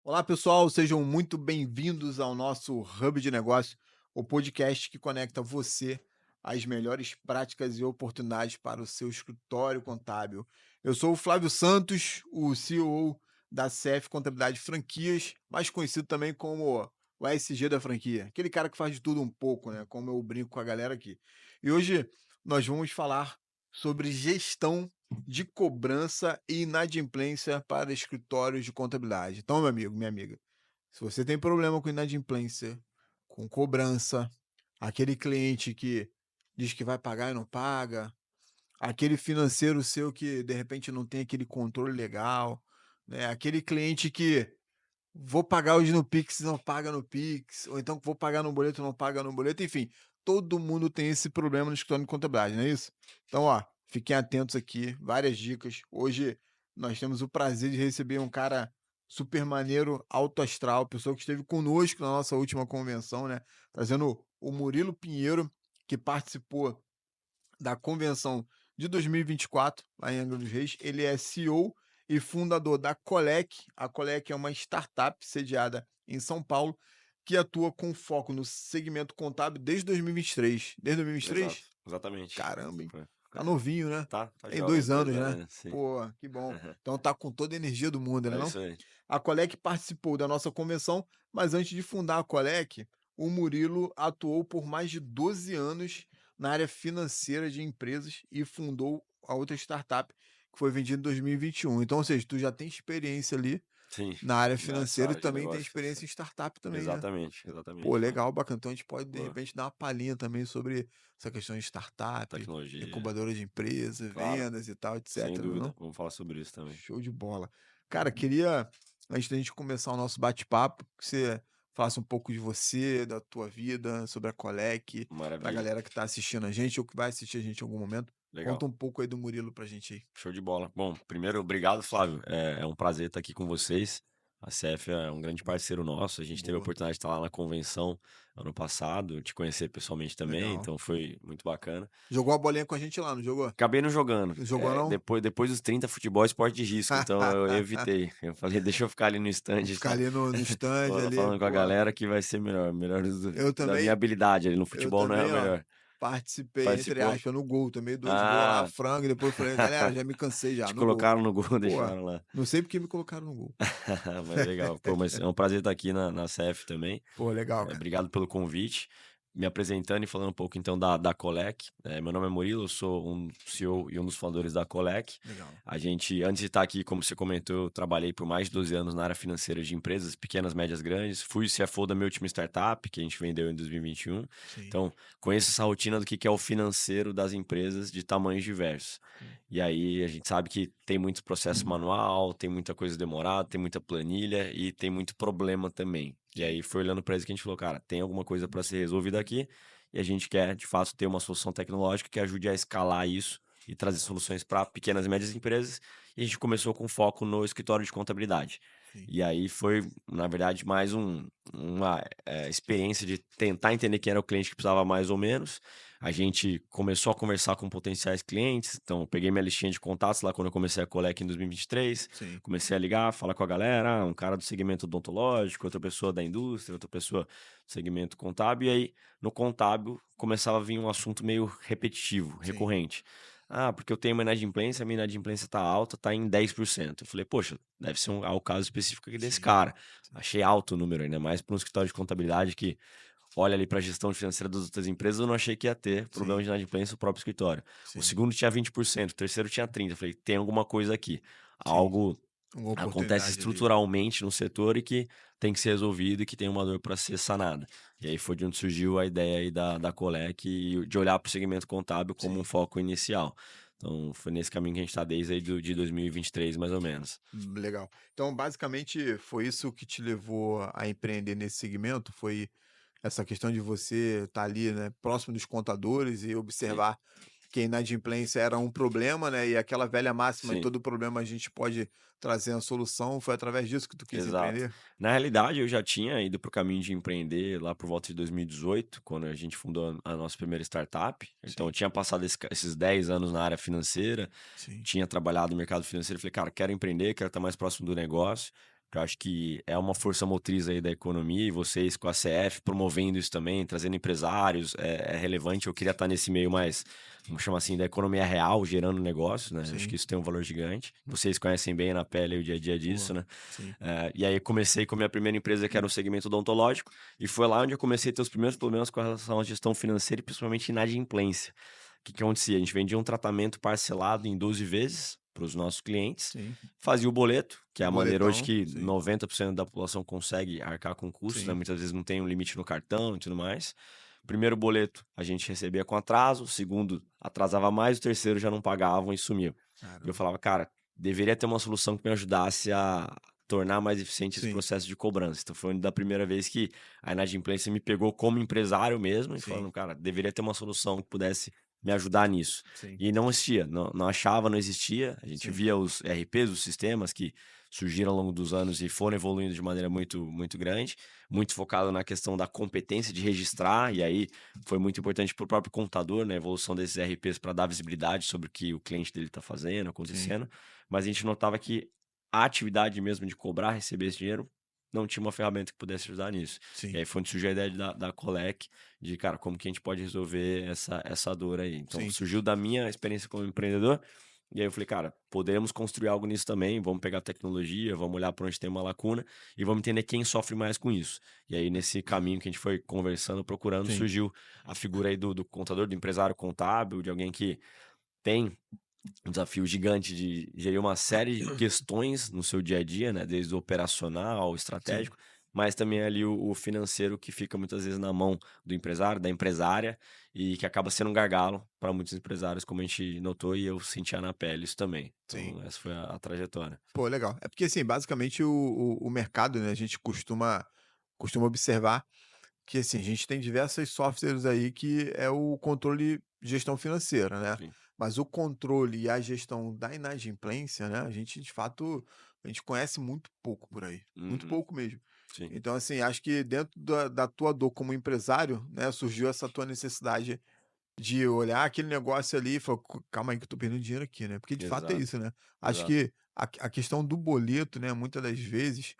Olá, pessoal, sejam muito bem-vindos ao nosso Hub de Negócio, o podcast que conecta você às melhores práticas e oportunidades para o seu escritório contábil. Eu sou o Flávio Santos, o CEO da CF Contabilidade Franquias, mais conhecido também como o SG da franquia, aquele cara que faz de tudo um pouco, né? Como eu brinco com a galera aqui. E hoje nós vamos falar sobre gestão de cobrança e inadimplência para escritórios de contabilidade. Então, meu amigo, minha amiga, se você tem problema com inadimplência, com cobrança, aquele cliente que diz que vai pagar e não paga, aquele financeiro seu que de repente não tem aquele controle legal, né? Aquele cliente que vou pagar hoje no Pix e não paga no Pix, ou então vou pagar no boleto e não paga no boleto, enfim, todo mundo tem esse problema no escritório de contabilidade, não é isso? Então, ó, fiquem atentos aqui, várias dicas. Hoje nós temos o prazer de receber um cara super maneiro, alto astral, pessoa que esteve conosco na nossa última convenção, né? Trazendo o Murilo Pinheiro, que participou da convenção de 2024, lá em Angra dos Reis. Ele é CEO e fundador da Colec. A Colec é uma startup sediada em São Paulo, que atua com foco no segmento contábil desde 2023. Desde Exato, 2023? exatamente. Caramba, hein? Foi. Tá novinho, né? Tá Tem jovem, 2 2 anos, né? anos, sim. Pô, que bom. Então tá com toda a energia do mundo, né É não? isso aí. A Colec participou da nossa convenção, mas antes de fundar a Colec, o Murilo atuou por mais de 12 anos na área financeira de empresas e fundou a outra startup que foi vendida em 2021. Então, ou seja, tu já tem experiência ali Sim, na área nessa financeira e área de também tem negócio. experiência em startup também, né? Exatamente, Pô, exatamente. Não, legal, bacana. Então a gente pode, de boa. repente, dar uma palhinha também sobre essa questão de startup, Tecnologia, incubadora de empresa, claro, vendas e tal, sem etc, dúvida. não? Vamos falar sobre isso também. Show de bola. Cara, queria, antes da gente começar o nosso bate-papo, que você falasse um pouco de você, da tua vida, sobre a Colec, pra Maravilha, galera que tá assistindo a gente ou que vai assistir a gente em algum momento. legal. Conta um pouco aí do Murilo pra gente aí. Show de bola. Bom, primeiro, obrigado, Flávio. É um prazer estar aqui com vocês. A CF é um grande parceiro nosso. A gente teve a Boa, oportunidade de estar lá na convenção ano passado, te conhecer pessoalmente também, legal. então foi muito bacana. Jogou a bolinha com a gente lá, não jogou? Acabei não jogando. Não jogou não? Depois dos 30, futebol é esporte de risco, então eu evitei. Eu falei: "Deixa eu ficar ali no stand Ficar só, ali no stand ali, falando com a pô. galera que vai ser melhor Eu da minha também habilidade ali no eu futebol não é a também, ó, melhor". participei, entre Participou? aspas, no gol, tomei 2 gols lá, Ah, frango, e depois eu falei: "Galera, já me cansei já, te no gol". colocaram no gol, Pô, deixaram lá. não sei porque me colocaram no gol. Mas legal. Pô, mas é um prazer estar aqui na CF também. Pô, legal, cara. Obrigado pelo convite. Me apresentando e falando um pouco então da Colec. Meu nome é Murilo, eu sou um CEO e um dos fundadores da Colec. Legal. A gente, antes de estar aqui, como você comentou, eu trabalhei por mais de 12 anos na área financeira de empresas, pequenas, médias, grandes. Fui CFO da meu última startup, que a gente vendeu em 2021. Sim, Então, conheço essa rotina do que é o financeiro das empresas de tamanhos diversos. sim. E aí a gente sabe que tem muito processo manual, tem muita coisa demorada, tem muita planilha e tem muito problema também. E Sim, aí foi olhando para isso que a gente falou, cara, tem alguma coisa para ser resolvida aqui e a gente quer, de fato, ter uma solução tecnológica que ajude a escalar isso e trazer soluções para pequenas e médias empresas. E a gente começou com foco no escritório de contabilidade. sim. E aí foi, na verdade, mais uma experiência de tentar entender quem era o cliente que precisava mais ou menos. A gente começou a conversar com potenciais clientes, então eu peguei minha listinha de contatos lá quando eu comecei a Colec em 2023, Sim, comecei a ligar, falar com a galera, um cara do segmento odontológico, outra pessoa da indústria, outra pessoa do segmento contábil, e aí no contábil começava a vir um assunto meio repetitivo, sim, recorrente. Ah, porque eu tenho uma inadimplência, a minha inadimplência tá alta, tá em 10%. Eu falei, poxa, deve ser o caso específico aqui desse sim, cara. sim, Achei alto o número, ainda mais para um escritório de contabilidade que olha ali para a gestão financeira das outras empresas, eu não achei que ia ter problema sim, de inadimplência no próprio escritório. O sim, segundo tinha 20%, o terceiro tinha 30%. Eu falei, tem alguma coisa aqui. sim. Algo Uma acontece oportunidade ali. estruturalmente no setor e que tem que ser resolvido e que tem uma dor para ser sanada. E aí foi de onde surgiu a ideia aí da Colec e de olhar para o segmento contábil como um Sim. foco inicial. Então foi nesse caminho que a gente está desde aí de 2023, mais ou menos. Legal. Então, basicamente, foi isso que te levou a empreender nesse segmento? Foi essa questão de você estar ali, né, próximo dos contadores e Sim, observar que a inadimplência era um problema, né, e aquela velha máxima de sim. todo problema a gente pode trazer a solução, foi através disso que tu quis Exato. empreender? Na realidade, eu já tinha ido para o caminho de empreender lá por volta de 2018, quando a gente fundou a nossa primeira startup. Então, eu Sim, tinha passado esses 10 anos na área financeira, sim, tinha trabalhado no mercado financeiro. Falei, cara, quero empreender, quero estar mais próximo do negócio. Eu acho que é uma força motriz aí da economia e vocês com a CF promovendo isso também, trazendo empresários, é relevante. Eu queria estar nesse meio mais, vamos chamar assim, da economia real, gerando negócios, né? Acho que Sim. isso tem um valor gigante. Vocês conhecem bem na pele o dia a dia Pô, disso, né? sim. E aí comecei com a minha primeira empresa, que era no segmento odontológico, e foi lá onde eu comecei a ter os primeiros problemas com relação à gestão financeira e principalmente inadimplência. O que acontecia? A gente vendia um tratamento parcelado em 12 vezes para os nossos clientes, Sim. fazia o boleto, que é a maneira hoje Boletão, que sim. 90% da população consegue arcar com custos, né? Sim. Muitas vezes não tem um limite no cartão e tudo mais. Primeiro boleto a gente recebia com atraso, o segundo atrasava mais, o terceiro já não pagavam e sumiu. E eu Caramba. falava, cara, deveria ter uma solução que me ajudasse a tornar mais eficiente esse Sim. processo de cobrança. Então foi da primeira vez que a inadimplência me pegou como empresário mesmo e Sim. falando, cara, deveria ter uma solução que pudesse me ajudar nisso. Sim. E não existia, não achava, não existia. A gente Sim. via os RPs, os sistemas que surgiram ao longo dos anos e foram evoluindo de maneira muito, muito grande, muito focado na questão da competência de registrar, e aí foi muito importante para o próprio contador, né, a evolução desses RPs para dar visibilidade sobre o que o cliente dele está fazendo, Sim. acontecendo, mas a gente notava que a atividade mesmo de cobrar, receber esse dinheiro, não tinha uma ferramenta que pudesse ajudar nisso. E Sim. aí foi onde surgiu a ideia da Colec, de, cara, como que a gente pode resolver essa dor aí. Então, Sim. surgiu da minha experiência como empreendedor, e aí eu falei, cara, podemos construir algo nisso também, vamos pegar tecnologia, vamos olhar para onde tem uma lacuna e vamos entender quem sofre mais com isso. E aí, nesse caminho que a gente foi conversando, procurando, Sim. surgiu a figura aí do contador, do empresário contábil, de alguém que tem um desafio gigante de gerir uma série de questões no seu dia a dia, né? Desde o operacional, ao Sim. estratégico, mas também ali o financeiro que fica muitas vezes na mão do empresário, da empresária, e que acaba sendo um gargalo para muitos empresários, como a gente notou, e eu sentia na pele isso também. Sim. Então, essa foi a trajetória. Pô, legal. É porque, assim, basicamente o mercado, né, a gente costuma observar que, assim, a gente tem diversos softwares aí que é o controle de gestão financeira, né, Sim. mas o controle e a gestão da inadimplência, né, a gente, de fato, a gente conhece muito pouco por aí, muito Uhum. pouco mesmo. Sim. Então, assim, acho que dentro da tua dor como empresário, né, surgiu essa tua necessidade de olhar aquele negócio ali e falar: Calma aí que eu tô perdendo dinheiro aqui", né, porque de fato é Exato, isso, né. Acho exato. que a questão do boleto, né, muitas das vezes,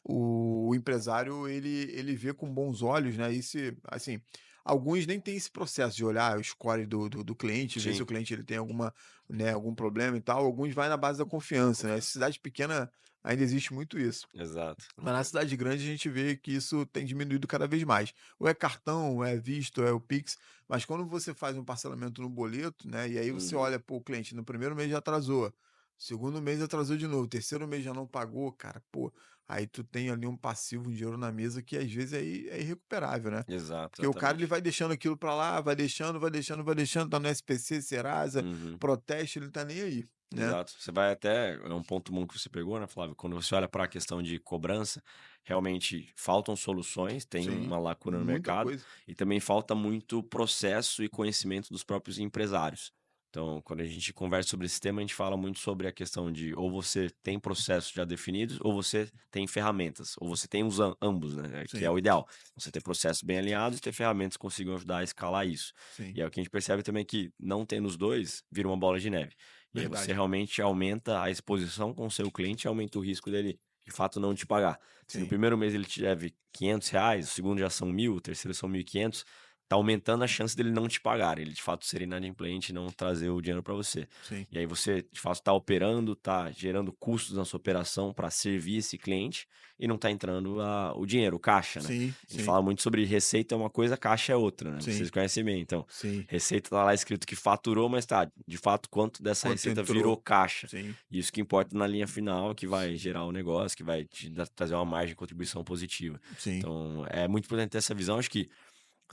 o empresário ele vê com bons olhos, né, e se assim, alguns nem têm esse processo de olhar o score do cliente, ver se o Sim, cliente ele tem alguma, né, algum problema e tal, alguns vai na base da confiança, né, confiança. cidade pequena ainda existe muito isso. Exato. Mas na cidade grande a gente vê que isso tem diminuído cada vez mais. Ou é cartão, ou é visto, ou é o Pix, mas quando você faz um parcelamento no boleto, né, e aí você Uhum. olha, pô, o cliente no primeiro mês já atrasou, segundo mês atrasou de novo, terceiro mês já não pagou, cara, pô, aí tu tem ali um passivo, um dinheiro na mesa que às vezes é irrecuperável, né? Exato, Porque o cara ele exatamente. vai deixando aquilo pra lá, vai deixando, vai deixando, vai deixando, tá no SPC, Serasa, Uhum. Proteste, ele não tá nem aí, né? Exato. Você vai até é um ponto bom que você pegou, né, Flávio? Quando você olha para a questão de cobrança, realmente faltam soluções, tem Sim, uma lacuna no muita mercado coisa. e também falta muito processo e conhecimento dos próprios empresários. Então, quando a gente conversa sobre esse tema, a gente fala muito sobre a questão de ou você tem processos já definidos, ou você tem ferramentas, ou você tem os ambos, né? Que é Sim, o ideal. Você ter processos bem alinhados e ter ferramentas que consigam ajudar a escalar isso. sim, E é o que a gente percebe também que não tendo os dois, vira uma bola de neve. E aí você verdade. realmente aumenta a exposição com o seu cliente e aumenta o risco dele, de fato, não te pagar. Se no Sim, primeiro mês ele te deve R$ 500, o segundo já são 1.000, o terceiro são 1.500, tá aumentando a chance dele não te pagar, ele de fato ser inadimplente e não trazer o dinheiro para você. sim. E aí você, de fato, está operando, está gerando custos na sua operação para servir esse cliente e não está entrando o dinheiro, o caixa, né? Sim, A gente sim, fala muito sobre receita é uma coisa, caixa é outra, né? sim, Vocês conhecem bem, então. sim. Receita tá lá escrito que faturou, mas tá, de fato, quanto dessa Quanto receita virou entrou? caixa. Sim, Isso que importa na linha final, que vai gerar o negócio, que vai te trazer uma margem de contribuição positiva. sim, Então, é muito importante ter essa visão. Acho que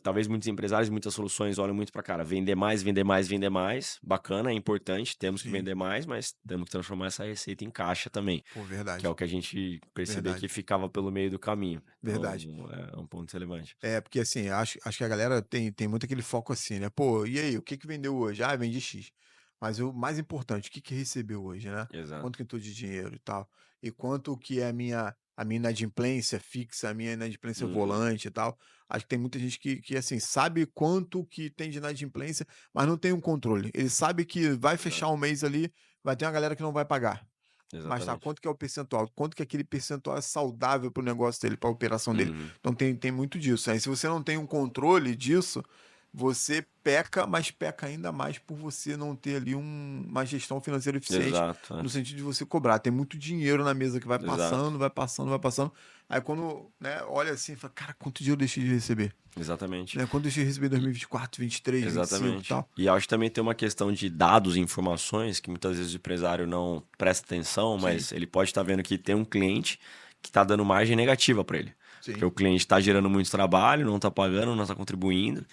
talvez muitos empresários, muitas soluções olham muito para cara, vender mais, vender mais, vender mais. Bacana, é importante, temos que sim. vender mais, mas temos que transformar essa receita em caixa também, Pô, que é verdade, o que a gente percebeu que verdade, ficava pelo meio do caminho. Então, verdade. é um ponto relevante. É, porque assim, acho que a galera tem muito aquele foco assim, né? Pô, e aí, o que que vendeu hoje? Ah, vendi X. Mas o mais importante, o que que recebeu hoje, né? Exato. Quanto que entrou de dinheiro e tal. E quanto que é a minha inadimplência fixa, a minha inadimplência Uhum. volante e tal. Acho que tem muita gente que assim, sabe quanto que tem de inadimplência, mas não tem um controle. Ele sabe que vai fechar Exato. um mês ali, vai ter uma galera que não vai pagar. mas tá, Exatamente. quanto que é o percentual? Quanto que aquele percentual é saudável para o negócio dele, para a operação dele? Uhum. Então tem muito disso. Aí se você não tem um controle disso, você peca, mas peca ainda mais por você não ter ali uma gestão financeira eficiente, Exato, é. no sentido de você cobrar. Tem muito dinheiro na mesa que vai Exato, passando, vai passando, vai passando. Aí quando, né, olha assim, fala, cara, quanto dinheiro eu deixei de receber? exatamente. Né? Quanto eu deixei de receber em 2024, 23, 25 e Exatamente. tal? E acho que também tem uma questão de dados e informações que muitas vezes o empresário não presta atenção, Sim, mas ele pode estar vendo que tem um cliente que está dando margem negativa para ele. Porque sim, o cliente está gerando muito trabalho, não está pagando, não está contribuindo.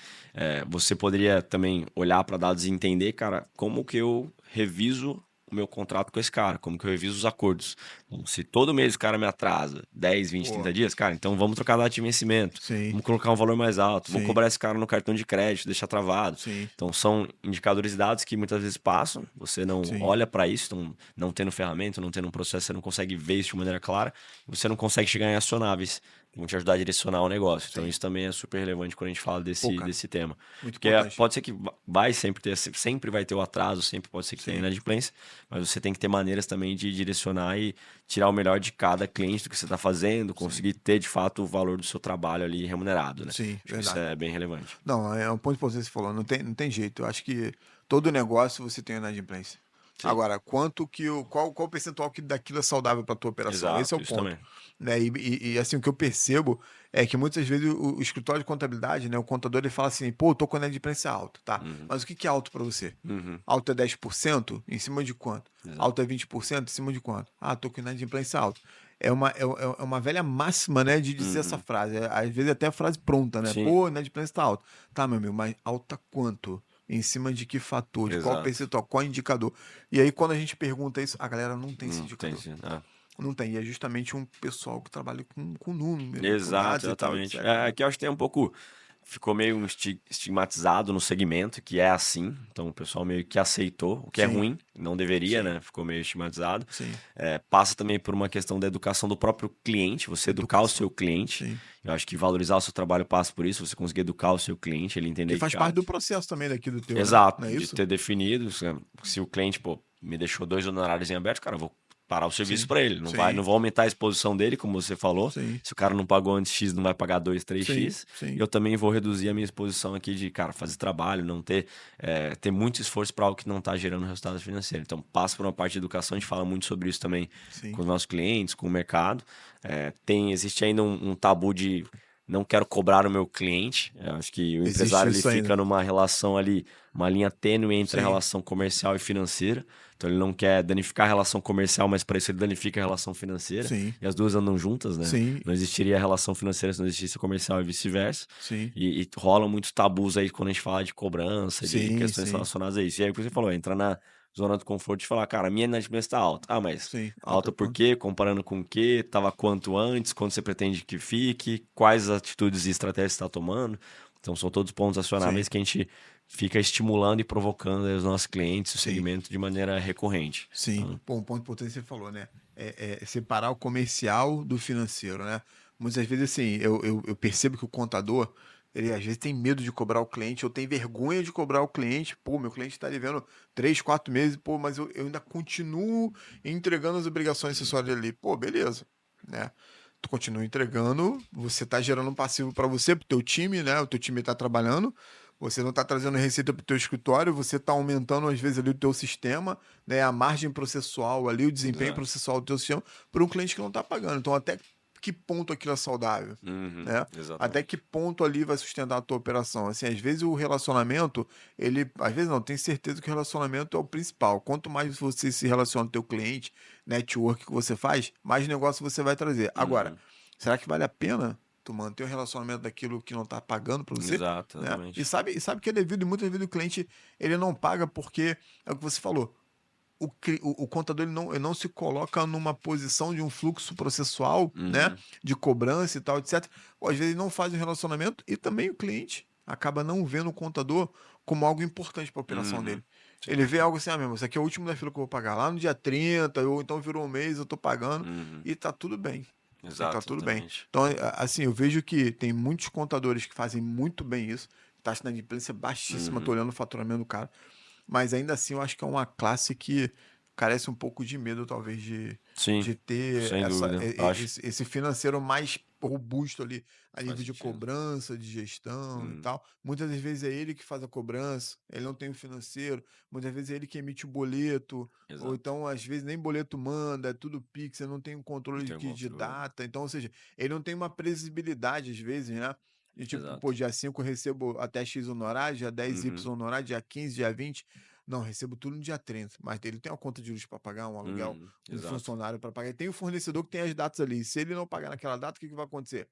Você poderia também olhar para dados e entender, cara, como que eu reviso o meu contrato com esse cara, como que eu reviso os acordos. Então, se todo mês o cara me atrasa 10, 20, pô, 30 dias, cara, então vamos trocar a data de vencimento. sim, Vamos colocar um valor mais alto, vou sim, cobrar esse cara no cartão de crédito, deixar travado. sim, Então, são indicadores e dados que muitas vezes passam, você não sim, olha para isso, então, não tendo ferramenta, não tendo um processo, você não consegue ver isso de maneira clara, você não consegue chegar em acionáveis que vão te ajudar a direcionar o negócio. Então, sim. isso também é super relevante quando a gente fala Pô, desse, cara, desse tema. muito Porque importante. pode ser que vai sempre ter, sempre vai ter o atraso, sempre pode ser que tenha Sim, inadimplência, mas você tem que ter maneiras também de direcionar e tirar o melhor de cada cliente do que você está fazendo, sim, conseguir ter de fato o valor do seu trabalho ali remunerado, né? sim, Acho que isso verdade. é bem relevante. Não, é um ponto importante que você falou, não tem jeito. Eu acho que todo negócio você tem inadimplência. Sim, Agora, qual o percentual que daquilo é saudável para tua operação? Esse é o exato, isso ponto. também. Né? E, assim, o que eu percebo é que muitas vezes o escritório de contabilidade, né, o contador, ele fala assim, pô, eu tô com inadimplência alta, tá? Uhum, Mas o que que é alto para você? uhum, Alto é 10%? Em cima de quanto? exato. Alto é 20%? Em cima de quanto? Ah, tô com inadimplência alta. É uma velha máxima, né, de dizer essa Uhum. frase. Às vezes até a frase pronta, né? Sim, Pô, inadimplência tá alta. Tá, meu amigo, mas alta quanto? Em cima de que fator? De qual exato. percentual? Qual indicador? E aí, quando a gente pergunta isso, a galera não tem esse Não tem indicador. sim. Ah. Não tem. E é justamente um pessoal que trabalha com número, com Exato, dados e tal, exatamente. etc, né? Aqui eu acho que tem um pouco. Ficou meio estigmatizado no segmento, que é assim. Então o pessoal meio que aceitou, o que é Sim, ruim, não deveria, sim, né? Ficou meio estigmatizado. sim. Passa também por uma questão da educação do próprio cliente, você educar o Educação. seu cliente. Sim. Eu acho que valorizar o seu trabalho passa por isso, você conseguir educar o seu cliente, ele Que entender que, faz parte cara, do processo também daqui do teu, né? Não exato, é de isso? ter definido, se o cliente, pô, me deixou 2 honorários em aberto, cara, eu vou parar o serviço Sim, para ele, sim, não vou aumentar a exposição dele, como você falou. sim, Se o cara não pagou antes X, não vai pagar 2, 3 sim, X. E sim, eu também vou reduzir a minha exposição aqui de, cara, fazer trabalho, não ter muito esforço para algo que não está gerando resultado financeiro. Então, passa por uma parte de educação, a gente fala muito sobre isso também sim. com os nossos clientes, com o mercado. Existe ainda um tabu de não quero cobrar o meu cliente. Eu acho que o Existe empresário ele isso fica ainda. numa relação ali, uma linha tênue entre a Sim, relação comercial e financeira. Então ele não quer danificar a relação comercial, mas para isso ele danifica a relação financeira. sim, E as duas andam juntas, né? sim, Não existiria a relação financeira se não existisse a comercial e vice-versa. sim, E rolam muitos tabus aí quando a gente fala de cobrança, de sim, questões sim, relacionadas a isso. E aí o que você falou, entra na zona do conforto de falar, cara, a minha inadimplência está alta. Ah, mas sim. alta Alta por quanto? quê? Comparando com o quê? Tava quanto antes? Quando você pretende que fique? Quais atitudes e estratégias você está tomando? Então, são todos pontos Sim, acionáveis que a gente fica estimulando e provocando aí os nossos clientes, o sim, segmento, de maneira recorrente. sim. Então, Pô, um ponto importante que você falou, né? É separar o comercial do financeiro, né? Muitas vezes, assim, eu percebo que o contador, ele às vezes tem medo de cobrar o cliente, ou tem vergonha de cobrar o cliente. Pô, meu cliente está devendo 3, 4 meses, pô, mas eu ainda continuo entregando as obrigações acessórias ali. Pô, beleza, né? Tu continua entregando, você está gerando um passivo para você, para o teu time, né? O teu time está trabalhando, você não está trazendo receita para o teu escritório, você está aumentando às vezes ali o teu sistema, né? A margem processual ali, o desempenho exato. processual do teu sistema para um cliente que não está pagando. Então, até que ponto aquilo é saudável, Uhum, né? Até que exatamente. ponto ali vai sustentar a tua operação? Assim, às vezes o relacionamento, às vezes não, tenho certeza que o relacionamento é o principal. Quanto mais você se relaciona com o teu cliente, network que você faz, mais negócio você vai trazer. Agora, Uhum, será que vale a pena tu manter o relacionamento daquilo que não está pagando para você? exato, Né? E exatamente. sabe que é devido, e muitas vezes o cliente ele não paga porque é o que você falou. O contador ele não se coloca numa posição de um fluxo processual, né, Uhum, de cobrança e tal, etc. Ou às vezes ele não faz um relacionamento e também o cliente acaba não vendo o contador como algo importante para a operação uhum. dele. Sim, Ele vê algo assim, ah, mesmo, isso aqui é o último da fila que eu vou pagar. Lá no dia 30 ou então virou um mês, eu tô pagando uhum, e tá tudo bem. E tá exato, tudo bem. exatamente. Então, assim, eu vejo que tem muitos contadores que fazem muito bem isso. Taxa de inadimplência baixíssima, tô Uhum, olhando o faturamento do cara. Mas ainda assim, eu acho que é uma classe que, carece um pouco de medo, talvez, Sim, de ter sem essa, dúvida. Eu acho esse financeiro mais robusto ali, a faz nível de sentido. cobrança, de gestão e Hum, tal. Muitas das vezes é ele que faz a cobrança, ele não tem o financeiro, muitas vezes é ele que emite o boleto, ou exato. então, às vezes, nem boleto manda, é tudo Pix, você não tem um Não controle tem o de controle. data. Então, ou seja, ele não tem uma previsibilidade, às vezes, né? E tipo, pô, Exato. dia 5 eu recebo até X honorário, dia 10 Y Uhum, honorário, dia 15, dia 20. Não, recebo tudo no dia 30. Mas ele tem uma conta de luz para pagar, um aluguel, um exato. funcionário para pagar. E tem o fornecedor que tem as datas ali. Se ele não pagar naquela data, o que, que vai acontecer?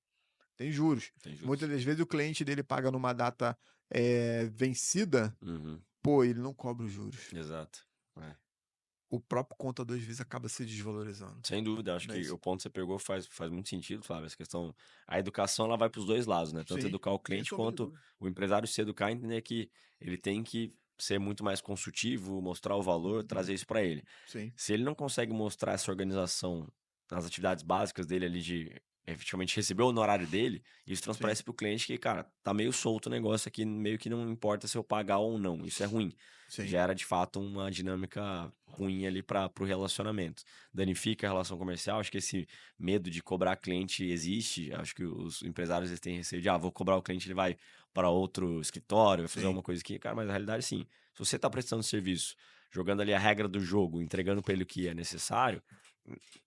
Tem juros. Tem Muitas juros. das vezes o cliente dele paga numa data vencida, Uhum, pô, ele não cobra os juros. exato. É. O próprio contador às vezes acaba se desvalorizando. Sem dúvida, acho Não é que isso? o ponto que você pegou faz muito sentido, Flávio. Essa questão, a educação ela vai para os dois lados, né? Tanto Sim, educar o sem cliente sombra de quanto dúvida. o empresário se educar e entender que ele tem que ser muito mais consultivo, mostrar o valor, Uhum. trazer isso para ele. Sim, Se ele não consegue mostrar essa organização nas atividades básicas dele ali de efetivamente receber o honorário dele, isso sim, transparece para o cliente que, cara, tá meio solto o negócio aqui, meio que não importa se eu pagar ou não. Isso é ruim. sim, Gera de fato uma dinâmica ruim ali para o relacionamento. Danifica a relação comercial. Acho que esse medo de cobrar cliente existe. Acho que os empresários eles têm receio de, vou cobrar o cliente, ele vai para outro escritório, vai fazer sim, alguma coisa aqui. Cara, mas na realidade, sim. Se você está prestando serviço, jogando ali a regra do jogo, entregando para ele o que é necessário,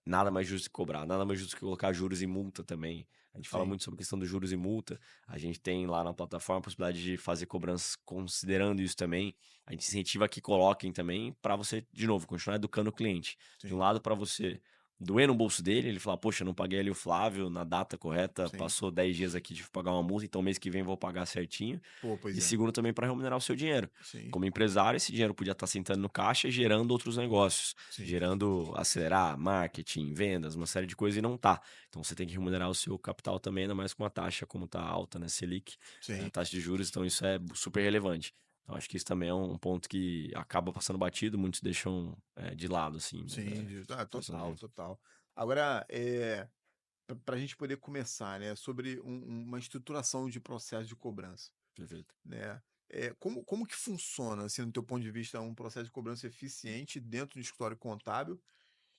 nada mais justo que cobrar, nada mais justo que colocar juros e multa também. A gente fala sim, muito sobre a questão dos juros e multa. A gente tem lá na plataforma a possibilidade de fazer cobranças considerando isso também. A gente incentiva que coloquem também para você, de novo, continuar educando o cliente. De um sim, lado, para você doer no bolso dele, ele falar, poxa, não paguei ali o Flávio na data correta, sim. passou 10 dias aqui de pagar uma multa, então mês que vem vou pagar certinho. Pô, pois E é. segundo, também para remunerar o seu dinheiro. Sim, Como empresário, esse dinheiro podia estar sentando no caixa e gerando outros negócios, sim, gerando, acelerar marketing, vendas, uma série de coisas e não tá. Então você tem que remunerar o seu capital também, ainda mais com uma taxa como tá alta, né, Selic, a sim. taxa de juros, então isso é super relevante. Então acho que isso também é um ponto que acaba passando batido, muitos deixam de lado, assim, mas Sim, faz total, mesmo. total. Agora, para a gente poder começar, né, sobre uma estruturação de processo de cobrança, Perfeito. né? Como que funciona, assim, no teu ponto de vista, um processo de cobrança eficiente dentro do escritório contábil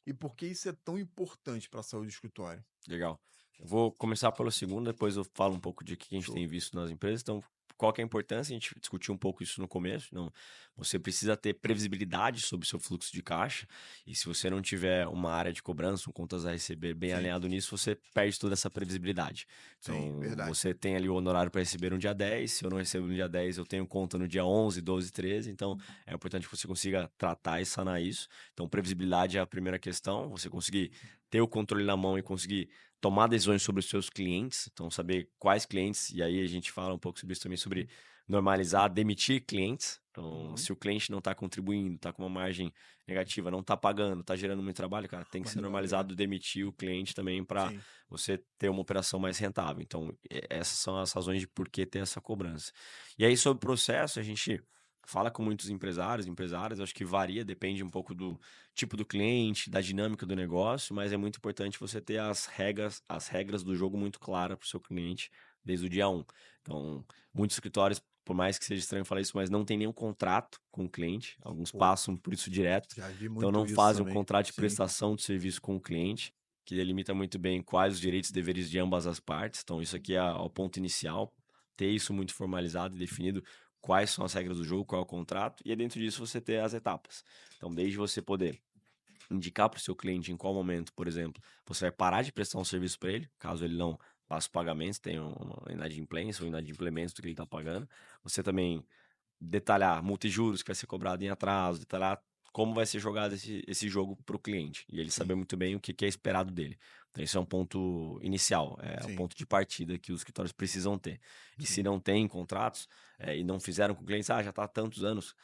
e por que isso é tão importante para a saúde do escritório? Legal. Eu vou começar pelo segundo, depois eu falo um pouco de que a gente Show. tem visto nas empresas. Então, qual que é a importância? A gente discutiu um pouco isso no começo. Não, você precisa ter previsibilidade sobre o seu fluxo de caixa. E se você não tiver uma área de cobrança, um contas a receber bem Sim, alinhado nisso, você perde toda essa previsibilidade. sim, Então, verdade. você tem ali o honorário para receber no dia 10. Se eu não recebo no dia 10, eu tenho conta no dia 11, 12, 13. Então, é importante que você consiga tratar e sanar isso. Então, previsibilidade é a primeira questão. Você conseguir ter o controle na mão e conseguir tomar decisões sobre os seus clientes, então saber quais clientes, e aí a gente fala um pouco sobre isso também, sobre normalizar, demitir clientes. Então, Uhum. se o cliente não está contribuindo, está com uma margem negativa, não está pagando, está gerando muito trabalho, cara, tem que ser Mandar ver. normalizado demitir o cliente também para Sim, você ter uma operação mais rentável. Então, essas são as razões de por que ter essa cobrança. E aí, sobre o processo, a gente fala com muitos empresários, empresárias, acho que varia, depende um pouco do tipo do cliente, da dinâmica do negócio, mas é muito importante você ter as regras do jogo muito claras para o seu cliente desde o dia um. Então, muitos escritórios, por mais que seja estranho falar isso, mas não tem nenhum contrato com o cliente. Alguns pô, passam por isso direto. já vi Então, muito não isso fazem um também. contrato de Sim, prestação de serviço com o cliente, que delimita muito bem quais os direitos e deveres de ambas as partes. Então, isso aqui é o ponto inicial. Ter isso muito formalizado e definido quais são as regras do jogo, qual é o contrato, e é dentro disso você ter as etapas. Então, desde você poder indicar para o seu cliente em qual momento, por exemplo, você vai parar de prestar um serviço para ele, caso ele não faça o pagamento, tenha uma inadimplência ou inadimplemento do que ele está pagando. Você também detalhar multijuros que vai ser cobrado em atraso, detalhar como vai ser jogado esse jogo para o cliente e ele sim, saber muito bem o que é esperado dele. Então, esse é um ponto inicial, é o sim, ponto de partida que os escritórios precisam ter. E se sim, não tem contratos e não fizeram com clientes, já está há tantos anos,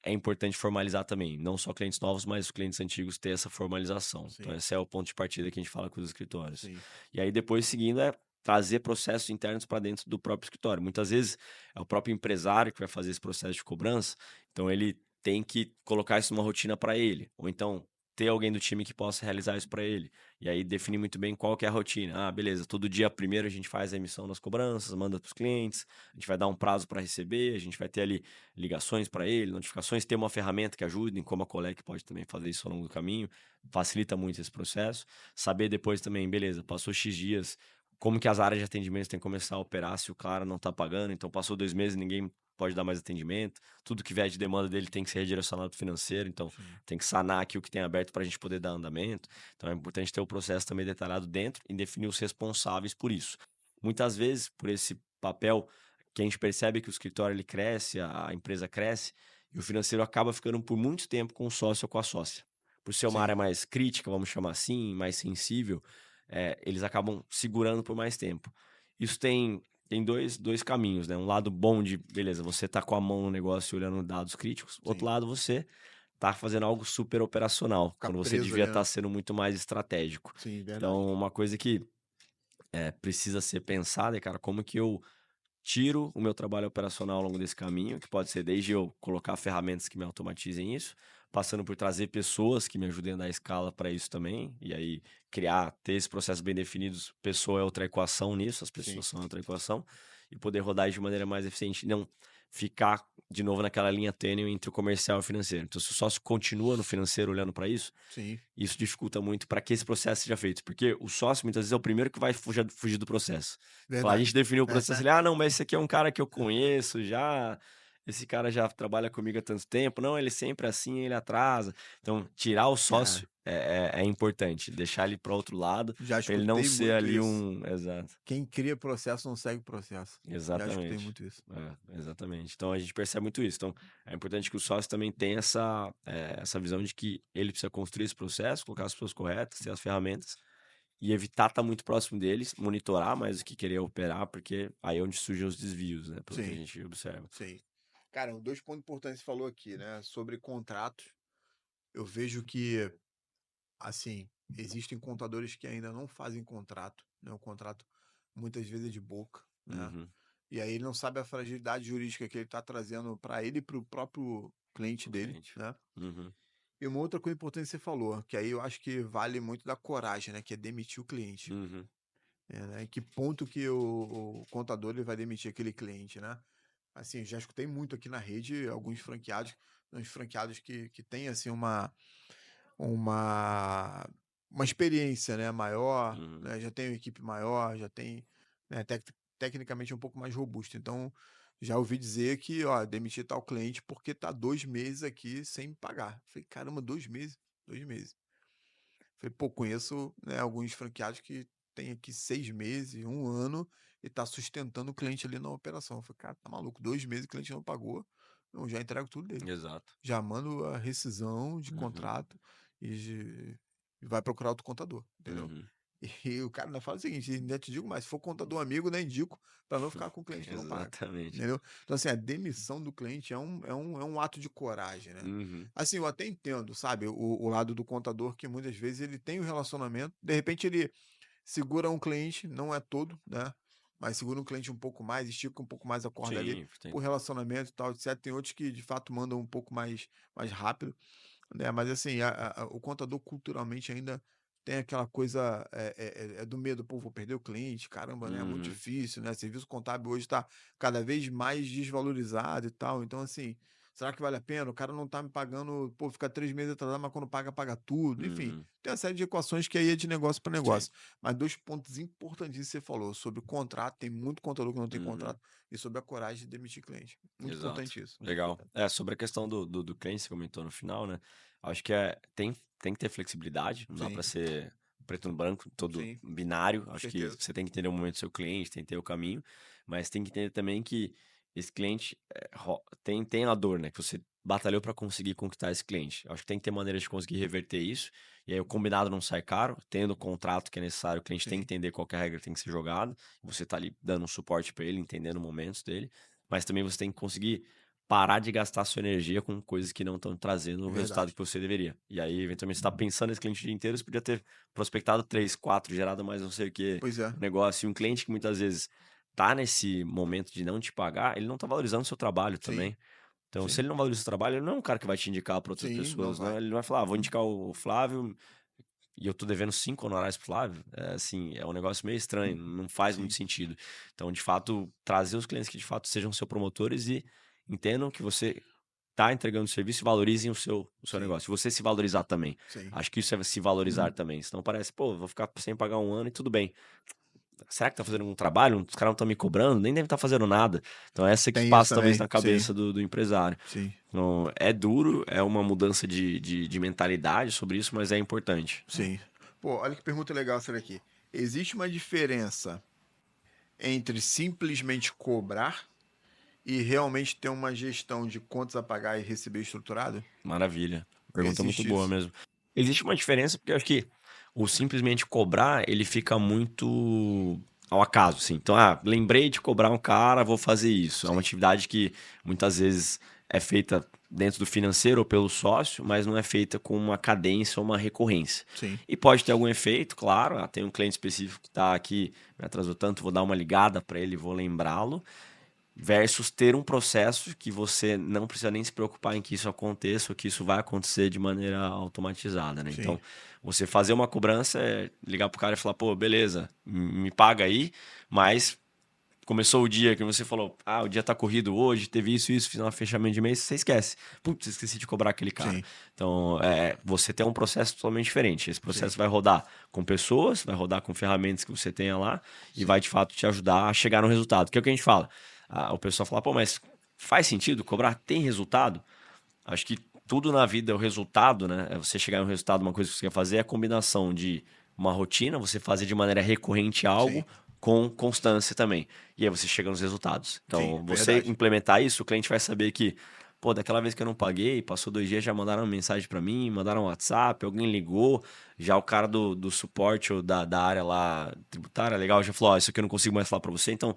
é importante formalizar também. Não só clientes novos, mas os clientes antigos ter essa formalização. Então, sim, esse é o ponto de partida que a gente fala com os escritórios. sim, E aí, depois, seguindo, é trazer processos internos para dentro do próprio escritório. Muitas vezes é o próprio empresário que vai fazer esse processo de cobrança, então ele tem que colocar isso numa rotina para ele. Ou então, ter alguém do time que possa realizar isso para ele. E aí definir muito bem qual que é a rotina. Ah, beleza, todo dia primeiro a gente faz a emissão das cobranças, manda para os clientes, a gente vai dar um prazo para receber, a gente vai ter ali ligações para ele, notificações, ter uma ferramenta que ajude, como a Colec pode também fazer isso ao longo do caminho, facilita muito esse processo. Saber depois também, beleza, passou X dias, como que as áreas de atendimento têm que começar a operar se o cara não está pagando, então passou 2 meses, ninguém pode dar mais atendimento, tudo que vier de demanda dele tem que ser redirecionado para o financeiro, então Sim. tem que sanar aqui o que tem aberto para a gente poder dar andamento. Então é importante ter o processo também detalhado dentro e definir os responsáveis por isso. Muitas vezes, por esse papel que a gente percebe que o escritório ele cresce, a empresa cresce, e o financeiro acaba ficando por muito tempo com o sócio ou com a sócia. Por ser uma área Sim. mais crítica, vamos chamar assim, mais sensível, eles acabam segurando por mais tempo. Isso tem dois caminhos, né? Um lado bom de, beleza, você tá com a mão no negócio e olhando dados críticos. Outro Sim. lado, você tá fazendo algo super operacional, Ficar quando você preso devia ali, estar né? sendo muito mais estratégico. Sim, verdade. Então, uma coisa que precisa ser pensada é, cara, como que eu tiro o meu trabalho operacional ao longo desse caminho, que pode ser desde eu colocar ferramentas que me automatizem isso, passando por trazer pessoas que me ajudem a dar escala para isso também, e aí ter esses processos bem definidos, pessoa é outra equação nisso, as Sim. pessoas são outra equação, e poder rodar isso de maneira mais eficiente, não ficar de novo naquela linha tênue entre o comercial e o financeiro. Então, se o sócio continua no financeiro olhando para Sim. isso dificulta muito para que esse processo seja feito, porque o sócio muitas vezes é o primeiro que vai fugir do processo. Falar, a Verdade. gente definiu o processo, ele, ah, não, mas esse aqui é um cara que eu conheço já, esse cara já trabalha comigo há tanto tempo, não, ele sempre é assim, ele atrasa. Então, tirar o Cara, sócio é importante, deixar ele para outro lado, já para ele não escutei ser muito ali isso. um. Exato. Quem cria processo não segue processo. Já escutei Exatamente. muito isso. Exatamente. Então a gente percebe muito isso. Então é importante que o sócio também tenha essa visão de que ele precisa construir esse processo, colocar as pessoas corretas, ter as ferramentas e evitar estar muito próximo deles, monitorar mais do que querer operar, porque aí é onde surgem os desvios, né? Pelo que a Sim, gente observa. sim. Cara, dois pontos importantes que você falou aqui, né? Sobre contratos. Eu vejo que, assim, existem contadores que ainda não fazem contrato, né? O contrato muitas vezes é de boca, né? Uhum. E aí ele não sabe a fragilidade jurídica que ele está trazendo para ele e para o próprio cliente Pro dele, cliente. né? Uhum. E uma outra coisa importante que você falou, que aí eu acho que vale muito da coragem, né? Que é demitir o cliente. Uhum. Né? Em que ponto que o contador ele vai demitir aquele cliente, né? Assim, já escutei muito aqui na rede alguns franqueados, uns franqueados que têm assim uma, uma experiência, né, maior, Uhum. né, já tem uma equipe maior, já tem, né, tecnicamente um pouco mais robusto. Então, já ouvi dizer que, ó, demitir tal cliente porque tá 2 meses aqui sem me pagar. Falei, caramba, 2 meses? 2 meses. Falei, pô, conheço, né, alguns franqueados que tem aqui 6 meses, um ano, e tá sustentando o cliente ali na operação. Falei, cara, tá maluco, 2 meses o cliente não pagou, eu já entrego tudo dele. Exato. Já mando a rescisão de Uhum. contrato e vai procurar outro contador, entendeu? Uhum. E o cara ainda fala o seguinte, ainda te digo mais, se for contador amigo, né, indico para não ficar com o cliente que não paga. Exatamente. Entendeu? Então, assim, a demissão do cliente é um ato de coragem, né? Uhum. Assim, eu até entendo, sabe, o lado do contador que muitas vezes ele tem um relacionamento, de repente ele segura um cliente, não é todo, né? Mas segura um cliente um pouco mais, estica um pouco mais a corda ali, Sim, tem. por relacionamento e tal, etc. Tem outros que de fato mandam um pouco mais rápido, né? Mas assim, o contador culturalmente ainda tem aquela coisa do medo, pô, vou perder o cliente, caramba, né? É muito Uhum. difícil, né? Serviço contábil hoje está cada vez mais desvalorizado e tal. Então, assim, será que vale a pena? O cara não tá me pagando, pô, fica 3 meses atrasado, mas quando paga, paga tudo. Enfim, Uhum. tem uma série de equações que aí é de negócio para Sim. negócio. Mas dois pontos importantíssimos que você falou sobre o contrato, tem muito contador que não tem Uhum. contrato, e sobre a coragem de demitir cliente. Muito Exato. importante isso, muito Legal. importante. Sobre a questão do cliente, você comentou no final, né? Acho que tem que ter flexibilidade, não dá para Sim, ser preto no branco, todo sim, binário. com Acho que certeza. você tem que entender o momento do seu cliente, tem que ter o caminho, mas tem que entender também que esse cliente tem a dor, né? Que você batalhou para conseguir conquistar esse cliente. Acho que tem que ter maneira de conseguir reverter isso, e aí o combinado não sai caro, tendo o contrato que é necessário, o cliente tem que Sim, entender qual que é a regra que tem que ser jogada, você tá ali dando um suporte para ele, entendendo momentos dele. Mas também você tem que conseguir parar de gastar sua energia com coisas que não estão trazendo o resultado verdade. que você deveria. E aí, eventualmente, você está pensando nesse cliente o dia inteiro, você podia ter prospectado 3, 4, gerado mais não sei o que, Pois é, um negócio. E um cliente que muitas vezes tá nesse momento de não te pagar, ele não tá valorizando o seu trabalho sim, também. Então, se sim, ele não valoriza o seu trabalho, ele não é um cara que vai te indicar para outras sim, não pessoas, né? vai. Ele vai falar, vou indicar o Flávio e eu tô devendo 5 honorários pro Flávio. É assim, é um negócio meio estranho, não faz muito Sim, sentido. Então, de fato, trazer os clientes que de fato sejam seus promotores e entendam que você tá entregando serviço e valorizem o seu sim, negócio. Você se valorizar também. sim. Acho que isso é se valorizar também. Senão parece, pô, vou ficar sem pagar um ano e tudo bem. Será que tá fazendo um trabalho? Os caras não estão me cobrando, nem devem estar fazendo nada. Então, essa que Tem isso passa talvez também. na Sim, cabeça do empresário. sim, Então, é duro, é uma mudança de mentalidade sobre isso, mas é importante. sim. Pô, olha que pergunta legal essa daqui. Existe uma diferença entre simplesmente cobrar e realmente ter uma gestão de contas a pagar e receber estruturado? Maravilha. Pergunta muito Existe boa isso. mesmo. Existe uma diferença, porque eu acho que o simplesmente cobrar, ele fica muito ao acaso, assim. Então, lembrei de cobrar um cara, vou fazer isso. É uma Sim, atividade que muitas vezes é feita dentro do financeiro ou pelo sócio, mas não é feita com uma cadência ou uma recorrência. sim, E pode ter algum efeito, claro. Tem um cliente específico que está aqui, me atrasou tanto, vou dar uma ligada para ele, vou lembrá-lo versus ter um processo que você não precisa nem se preocupar em que isso aconteça ou que isso vai acontecer de maneira automatizada, né? sim, Então, você fazer uma cobrança é ligar pro cara e falar, pô, beleza, me paga aí, mas começou o dia que você falou, o dia tá corrido hoje, teve isso, fiz um fechamento de mês, você esquece. Putz, esqueci de cobrar aquele cara. sim, Então, você tem um processo totalmente diferente. Esse sim, processo vai rodar com pessoas, vai rodar com ferramentas que você tenha lá e sim, vai, de fato, te ajudar a chegar no resultado. Que é o que a gente fala. O pessoal fala, pô, mas faz sentido cobrar? Tem resultado? Acho que tudo na vida é o resultado, né? É você chegar no resultado, uma coisa que você quer fazer é a combinação de uma rotina, você fazer de maneira recorrente sim, algo com constância também. E aí você chega nos resultados. sim, Então, você verdade. implementar isso, o cliente vai saber que, pô, daquela vez que eu não paguei, passou 2 dias, já mandaram uma mensagem para mim, mandaram um WhatsApp, alguém ligou, já o cara do suporte ou da área lá tributária, legal, já falou, isso aqui eu não consigo mais falar para você. Então,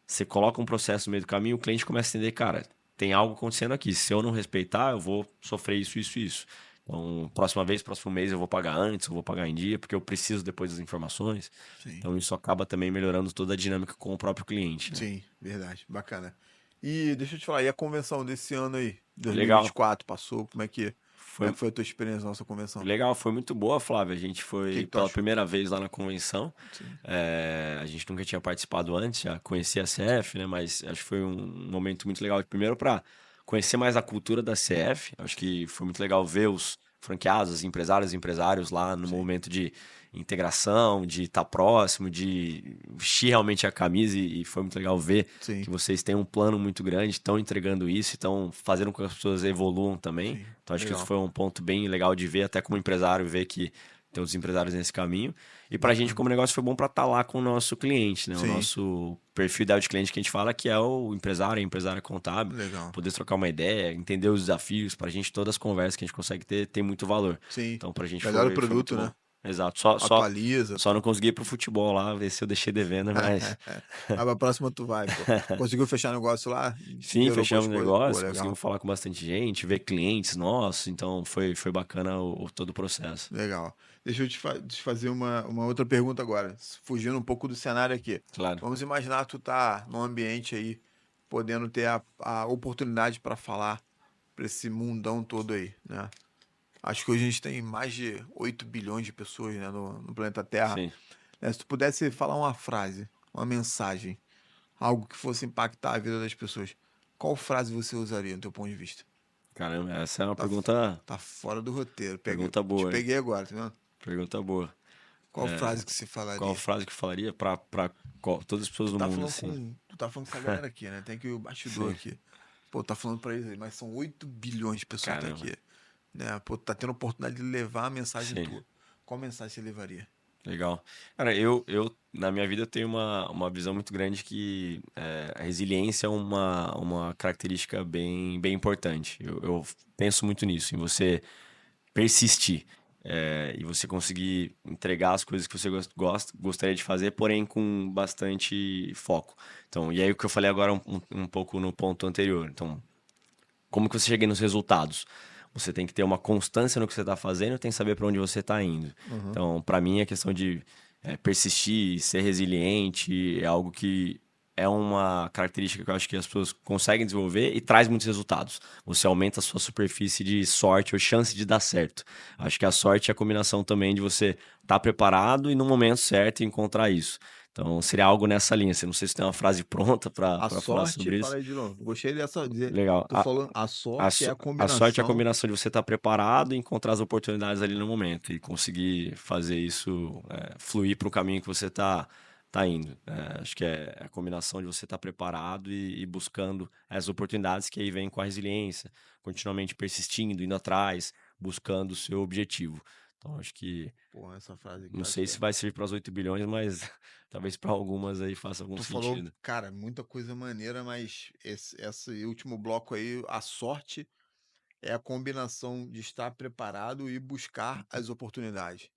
você coloca um processo no meio do caminho, o cliente começa a entender, cara, tem algo acontecendo aqui. Se eu não respeitar, eu vou sofrer isso. Então, próxima vez, próximo mês, eu vou pagar antes, eu vou pagar em dia, porque eu preciso depois das informações. Sim, Então, isso acaba também melhorando toda a dinâmica com o próprio cliente, né? sim, verdade. Bacana. E deixa eu te falar, e a convenção desse ano aí, Legal. 2024, passou? Como é Foi que foi a tua experiência na nossa convenção? O legal, foi muito boa, Flávia. A gente que foi que tu pela achou? primeira vez lá na convenção. Sim, A gente nunca tinha participado antes, já conhecia a CF, né? Mas acho que foi um momento muito legal. Primeiro, para conhecer mais a cultura da CF. Acho que foi muito legal ver os franqueados, os empresários lá no sim, momento de integração, de estar próximo, de vestir realmente a camisa. E foi muito legal ver sim, que vocês têm um plano muito grande, estão entregando isso, estão fazendo com que as pessoas evoluam também. sim, Então, acho que isso legal, foi um ponto bem legal de ver, até como empresário, ver que tem outros empresários nesse caminho. E para a gente, bacana. como negócio, foi bom para estar lá com o nosso cliente, né? O Sim, nosso perfil ideal de cliente que a gente fala que é o empresário, a empresária contábil, legal. poder trocar uma ideia, entender os desafios. Para a gente, todas as conversas que a gente consegue ter tem muito valor. Sim, Então, para a gente melhora o foi muito produto, né? bom. Exato. Só, só, Atualiza, só pô. não consegui ir pro futebol lá, ver se eu deixei devendo, mas Mas pra próxima tu vai, pô. Conseguiu fechar negócio lá? sim, Gerou boas fechamos o coisas? Pô, negócio, legal. conseguimos falar com bastante gente, ver clientes nossos, então foi bacana todo o processo. Legal. Deixa eu te fazer uma outra pergunta agora, fugindo um pouco do cenário aqui. Claro. Vamos imaginar tu tá num ambiente aí, podendo ter a oportunidade para falar para esse mundão todo aí, né? Acho que hoje a gente tem mais de 8 bilhões de pessoas, né, no planeta Terra. Sim. Né, se tu pudesse falar uma frase, uma mensagem, algo que fosse impactar a vida das pessoas, qual frase você usaria no teu ponto de vista? Caramba, essa é uma Tá, tá fora do roteiro. pergunta Te boa, hein? peguei agora, tá vendo? Pergunta boa. Qual frase que você Qual falaria? frase que eu falaria pra todas as pessoas Tu do tá mundo, falando assim? tu tá falando com essa galera aqui, né? Tem que o bastidor Sim. aqui. Pô, tá falando pra eles aí, mas são 8 bilhões de pessoas que tá Caramba. aqui, né? Pô, tu tá tendo a oportunidade de levar a mensagem Sim. tua. Qual mensagem você levaria? Legal. Cara, eu na minha vida, eu tenho uma visão muito grande que a resiliência é uma característica bem importante. Eu penso muito nisso, em você persistir. E você conseguir entregar as coisas que você gostaria de fazer, porém com bastante foco. Então, e aí o que eu falei agora um pouco no ponto anterior. Então, como que você chega nos resultados? Você tem que ter uma constância no que você está fazendo, tem que saber para onde você está indo. Uhum. Então, para mim, a questão de persistir, ser resiliente é algo que é uma característica que eu acho que as pessoas conseguem desenvolver e traz muitos resultados. Você aumenta a sua superfície de sorte ou chance de dar certo. Acho que a sorte é a combinação também de você estar preparado e no momento certo encontrar isso. Então, seria algo nessa linha. Você não sei se tem uma frase pronta para A falar sorte, sobre fala isso. aí de novo. Gostei dessa dizer. Legal. Tô falando, a A, sorte é so- a a sorte é a combinação. combinação de você estar preparado e encontrar as oportunidades ali no momento e conseguir fazer isso fluir para o caminho que você tá indo. Acho que é a combinação de você estar preparado e buscando as oportunidades que aí vem com a resiliência, continuamente persistindo, indo atrás, buscando o seu objetivo. Então, acho que Pô, essa frase aqui não eu acho sei que se é. vai servir para as 8 bilhões, mas talvez para algumas aí faça algum Tu falou, sentido. cara, muita coisa maneira, mas esse último bloco aí, a sorte é a combinação de estar preparado e buscar as oportunidades.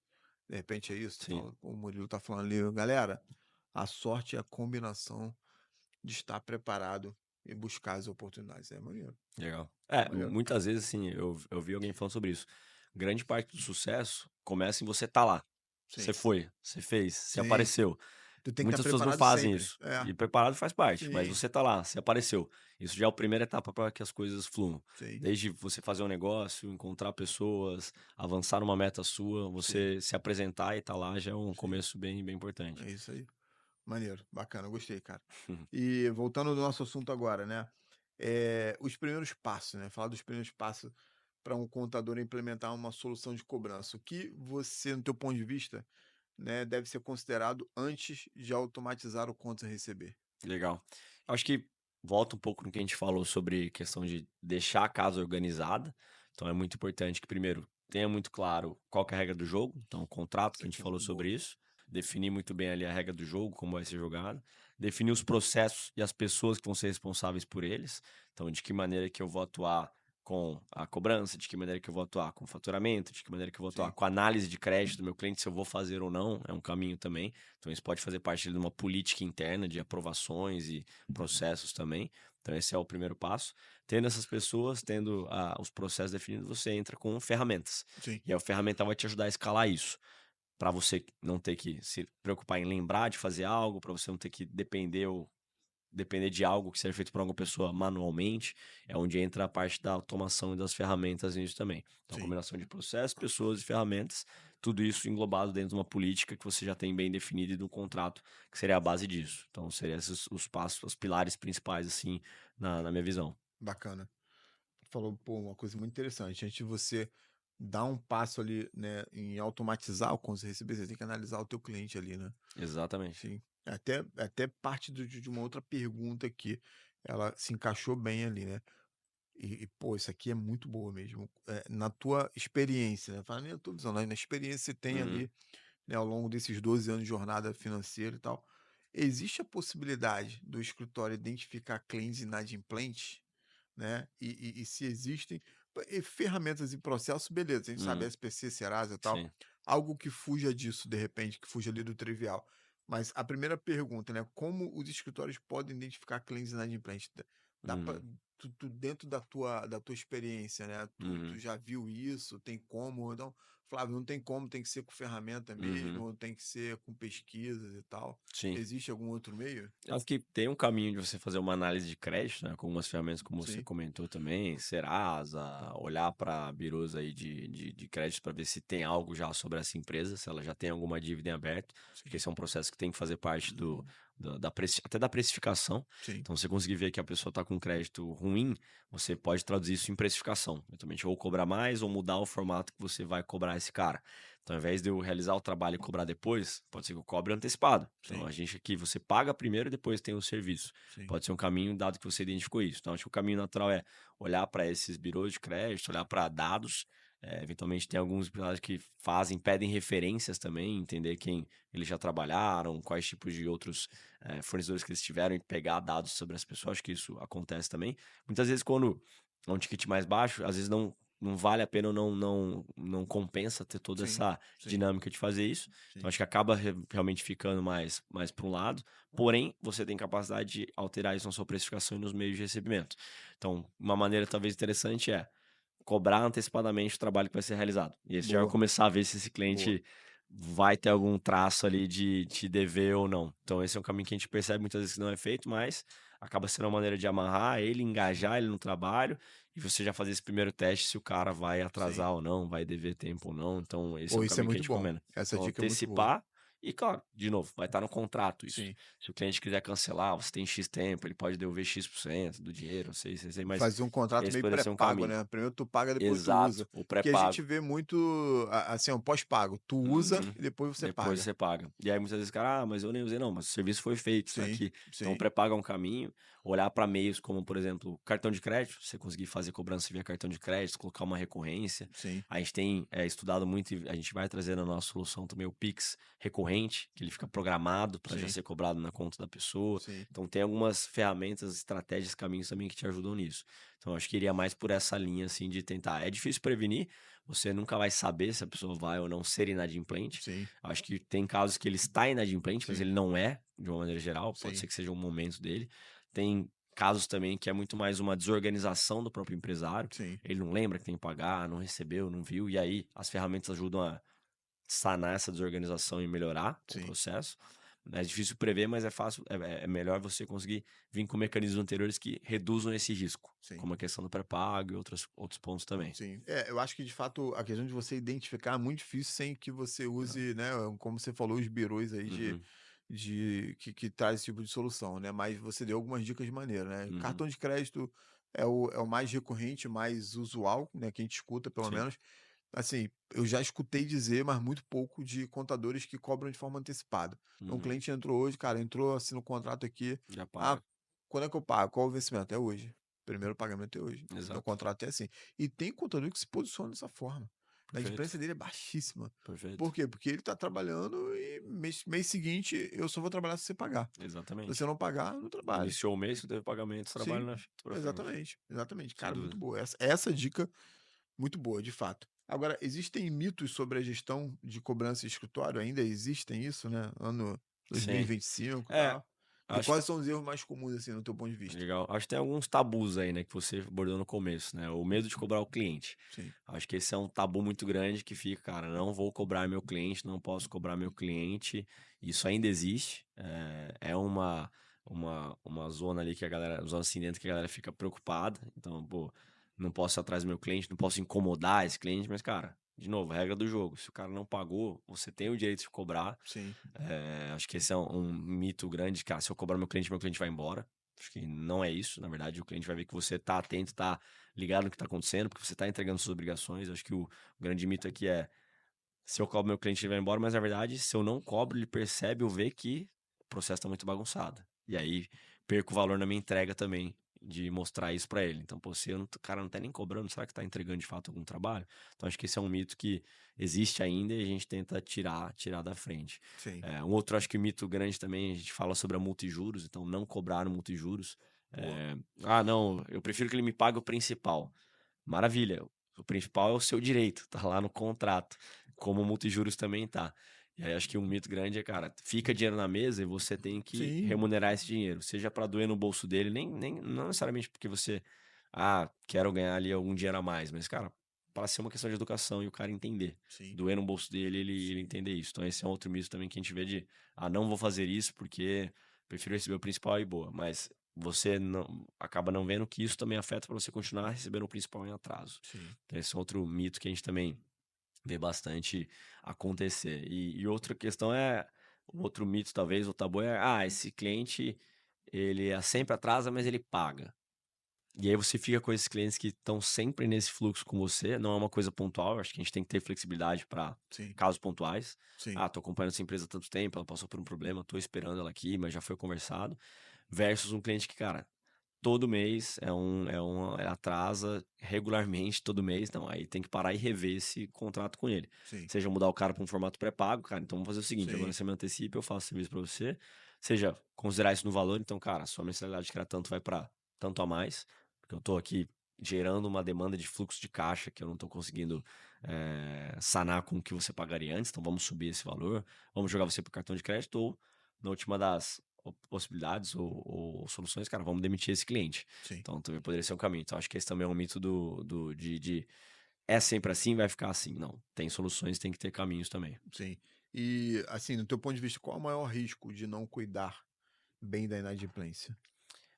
De repente é isso. Sim, O Murilo tá falando ali, galera. A sorte é a combinação de estar preparado e buscar as oportunidades. É maneiro, legal. maneiro. Muitas vezes, assim, eu vi alguém falando sobre isso. Grande parte do sucesso começa em você estar lá. Você Sim, foi, você fez, você sim. apareceu. Tu tem que estar Muitas pessoas não preparado fazem sempre. isso. É, E preparado faz parte, mas sim, você tá lá, você apareceu. Isso já é a primeira etapa para que as coisas fluam. sim, Desde você fazer um negócio, encontrar pessoas, avançar numa meta sua, sim, você se apresentar e tá lá já é um sim. começo bem importante. É isso aí. Maneiro, bacana, gostei, cara. E voltando ao nosso assunto agora, né? Os primeiros passos, né? Falar dos primeiros passos para um contador implementar uma solução de cobrança. O que você, no teu ponto de vista, né, deve ser considerado antes de automatizar o contas a receber? Legal. Acho que volta um pouco no que a gente falou sobre questão de deixar a casa organizada. Então é muito importante que, primeiro, tenha muito claro qual que é a regra do jogo. Então, o contrato Isso que a gente aqui é falou muito boa. sobre isso. Definir muito bem ali a regra do jogo, como vai ser jogado. Definir os processos e as pessoas que vão ser responsáveis por eles. Então, de que maneira que eu vou atuar com a cobrança, de que maneira que eu vou atuar com o faturamento, de que maneira que eu vou atuar Sim, com a análise de crédito do meu cliente, se eu vou fazer ou não, é um caminho também. Então, isso pode fazer parte de uma política interna de aprovações e processos também. Então, esse é o primeiro passo. Tendo essas pessoas, tendo os processos definidos, você entra com ferramentas. sim, E aí, o ferramental vai te ajudar a escalar isso. Para você não ter que se preocupar em lembrar de fazer algo, para você não ter que depender de algo que seja feito por alguma pessoa manualmente, é onde entra a parte da automação e das ferramentas nisso também. Então, sim. combinação de processos, pessoas e ferramentas, tudo isso englobado dentro de uma política que você já tem bem definida e de um contrato que seria a base disso. Então, seriam esses os passos, os pilares principais, assim, na minha visão. Bacana. Tu falou, pô, uma coisa muito interessante. Antes de você dar um passo ali, né, em automatizar o contas a receber, você tem que analisar o teu cliente ali, né? Exatamente. Sim. Até parte de uma outra pergunta que ela se encaixou bem ali, né? Pô, isso aqui é muito boa mesmo. Na tua experiência, né? Fala nem na tua visão, na experiência que você tem Uhum, ali, né, ao longo desses 12 anos de jornada financeira e tal, existe a possibilidade do escritório identificar clientes inadimplentes, né? E se existem ferramentas e processos, beleza, a gente sabe, uhum, SPC, Serasa e tal, sim. algo que fuja disso, de repente, que fuja ali do trivial. Mas a primeira pergunta, né? Como os escritórios podem identificar clientes inadimplentes? Dá pra, Uhum, dentro da tua experiência, né? Tu uhum, já viu isso? Tem como? Então, Flávio, não tem como, tem que ser com ferramenta uhum, mesmo, tem que ser com pesquisas e tal. sim. Existe algum outro meio? Eu acho que tem um caminho de você fazer uma análise de crédito, né, com algumas ferramentas, como você Sim, comentou também, Serasa, olhar para birôs aí de crédito para ver se tem algo já sobre essa empresa, se ela já tem alguma dívida em aberto. Acho que sim, esse é um processo que tem que fazer parte até da precificação. sim, Então, você conseguir ver que a pessoa está com crédito ruim, você pode traduzir isso em precificação. Eventualmente, ou cobrar mais ou mudar o formato que você vai cobrar esse cara. Então, ao invés de eu realizar o trabalho e cobrar depois, pode ser que eu cobre antecipado. Então, sim, a gente aqui, você paga primeiro e depois tem o serviço. sim, Pode ser um caminho, dado que você identificou isso. Então, acho que o caminho natural é olhar para esses birôs de crédito, olhar para dados. Eventualmente, tem alguns pilares que pedem referências também, entender quem eles já trabalharam, quais tipos de outros fornecedores que eles tiveram e pegar dados sobre as pessoas. Acho que isso acontece também. Muitas vezes, quando é um ticket mais baixo, às vezes não vale a pena ou não compensa ter toda sim, essa sim, dinâmica de fazer isso. Então, sim. acho que acaba realmente ficando mais para um lado. Porém, você tem capacidade de alterar isso na sua precificação e nos meios de recebimento. Então, uma maneira talvez interessante é cobrar antecipadamente o trabalho que vai ser realizado. E aí você já vai Boa, começar a ver se esse boa. cliente vai ter algum traço ali de te dever ou não. Então esse é um caminho que a gente percebe muitas vezes que não é feito, mas acaba sendo uma maneira de amarrar ele, Sim, engajar ele no trabalho e você já fazer esse primeiro teste se o cara vai sim. atrasar ou não, vai dever tempo ou não. Então esse é Pô, um isso é caminho que a muito gente bom. recomenda. Essa Então dica é muito boa. antecipar e, claro, de novo, vai estar no contrato isso. Sim. Se o cliente quiser cancelar, você tem X tempo, ele pode devolver X% do dinheiro, não sei, mas Fazer um contrato esse meio poderia ser um pré-pago, caminho. né, primeiro tu paga, depois tu Exato, usa. o Porque a gente pré-pago. vê muito assim, um pós-pago, tu usa Uhum. e depois você Depois paga. você paga. E aí muitas vezes o cara: "Ah, mas eu nem usei", não, mas o serviço foi feito, tá Sim, aqui. Então sim, pré-paga é um caminho, olhar para meios como, por exemplo, cartão de crédito, você conseguir fazer cobrança via cartão de crédito, colocar uma recorrência. sim, A gente tem, estudado muito e a gente vai trazer na nossa solução também o Pix recorrente, que ele fica programado para já sim, ser cobrado na conta da pessoa. sim, Então tem algumas ferramentas, estratégias, caminhos também que te ajudam nisso. Então eu acho que iria mais por essa linha, assim, de tentar é difícil prevenir, você nunca vai saber se a pessoa vai ou não ser inadimplente. sim, Acho que tem casos que ele está inadimplente, mas sim, ele não é, de uma maneira geral, pode sim, ser que seja um momento dele. Tem casos também que é muito mais uma desorganização do próprio empresário, sim. ele não lembra que tem que pagar, não recebeu, não viu, e aí as ferramentas ajudam a sanar essa desorganização e melhorar o Sim, processo. É difícil prever, mas é fácil, é melhor você conseguir vir com mecanismos anteriores que reduzam esse risco, sim, como a questão do pré-pago e outros pontos também. sim. É, eu acho que de fato a questão de você identificar é muito difícil sem que você use, né, como você falou, os birôs aí Uhum, de que traz esse tipo de solução, né, mas você deu algumas dicas de maneira, né. uhum, Cartão de crédito é o mais recorrente, mais usual, né, que a gente escuta pelo sim, menos. Assim, eu já escutei dizer, mas muito pouco, de contadores que cobram de forma antecipada. Então o uhum, cliente entrou hoje, cara, entrou, assina o contrato aqui, já ah, paga. quando é que eu pago? Qual o vencimento? É hoje. Primeiro pagamento é hoje. Meu Exato. contrato é assim. E tem contador que se posiciona dessa forma. A Perfeito, inadimplência dele é baixíssima. perfeito. Por quê? Porque ele está trabalhando e mês seguinte eu só vou trabalhar se você pagar. Se você Exatamente. não pagar, eu não trabalho. Iniciou o mês, não teve pagamento, trabalho Sim, na pra frente. exatamente, exatamente. Sem Cara, muito dúvida. boa. Essa dica, muito boa, de fato. Agora, existem mitos sobre a gestão de cobrança em escritório? Ainda existem isso, né? Ano Sim. 2025 e É, tal. E acho quais são os erros mais comuns, assim, no teu ponto de vista? legal. Acho que tem alguns tabus aí, né, que você abordou no começo, né, o medo de Uhum. cobrar o cliente. Sim, Acho que esse é um tabu muito grande que fica: "Cara, não vou cobrar meu cliente, não posso cobrar meu cliente". Isso ainda existe, é uma zona ali que a galera zona cinzenta que a galera fica preocupada. Então, pô, não posso ir atrás do meu cliente, não posso incomodar esse cliente, mas, cara, de novo, regra do jogo, se o cara não pagou, você tem o direito de cobrar. sim, Acho que esse é um mito grande, cara, se eu cobrar meu cliente vai embora. Acho que não é isso, na verdade, o cliente vai ver que você tá atento, tá ligado no que tá acontecendo, porque você tá entregando suas obrigações. Acho que o grande mito aqui é, se eu cobro meu cliente, ele vai embora, mas na verdade, se eu não cobro, ele percebe ou vê que o processo tá muito bagunçado. E aí, perco o valor na minha entrega também, de mostrar isso pra ele. Então, pô, se eu não, o cara não tá nem cobrando, será que tá entregando de fato algum trabalho? Então, acho que esse é um mito que existe ainda e a gente tenta tirar da frente. sim. Um outro, acho que mito grande também, a gente fala sobre a multijuros, então não cobrar o multijuros. Boa. Ah, não, eu prefiro que ele me pague o principal. Maravilha, o principal é o seu direito, tá lá no contrato, como o multijuros também tá. E aí acho que um mito grande é, cara, fica dinheiro na mesa e você tem que Sim, remunerar esse dinheiro, seja para doer no bolso dele, nem não necessariamente porque você, quero ganhar ali algum dinheiro a mais, mas, cara, para ser uma questão de educação e o cara entender, sim, doer no bolso dele, ele entender isso. Então esse é um outro mito também que a gente vê de, não vou fazer isso porque prefiro receber o principal e boa, mas você não acaba não vendo que isso também afeta para você continuar recebendo o principal em atraso. sim, Então, esse é outro mito que a gente também vê bastante acontecer. E outra questão é, outro mito talvez, o tabu é, esse cliente, ele sempre atrasa, mas ele paga. E aí você fica com esses clientes que estão sempre nesse fluxo com você, não é uma coisa pontual, eu acho que a gente tem que ter flexibilidade para sim, casos pontuais. sim, Tô acompanhando essa empresa há tanto tempo, ela passou por um problema, tô esperando ela aqui, mas já foi conversado. Versus um cliente que, cara, todo mês ela atrasa regularmente todo mês, não, aí tem que parar e rever esse contrato com ele. sim, Seja mudar o cara para um formato pré-pago, cara, então vamos fazer o seguinte, agora sim, você me antecipa, eu faço o serviço para você. Seja considerar isso no valor, então, cara, sua mensalidade que era tanto vai para tanto a mais, porque eu tô aqui gerando uma demanda de fluxo de caixa que eu não tô conseguindo sanar com o que você pagaria antes, então vamos subir esse valor, vamos jogar você pro cartão de crédito ou, na última das possibilidades ou soluções, cara, vamos demitir esse cliente. sim, Então também poderia ser um caminho. Então acho que esse também é um mito de é sempre assim, vai ficar assim. Não, tem soluções, tem que ter caminhos também. sim. E, assim, no teu ponto de vista, qual é o maior risco de não cuidar bem da inadimplência?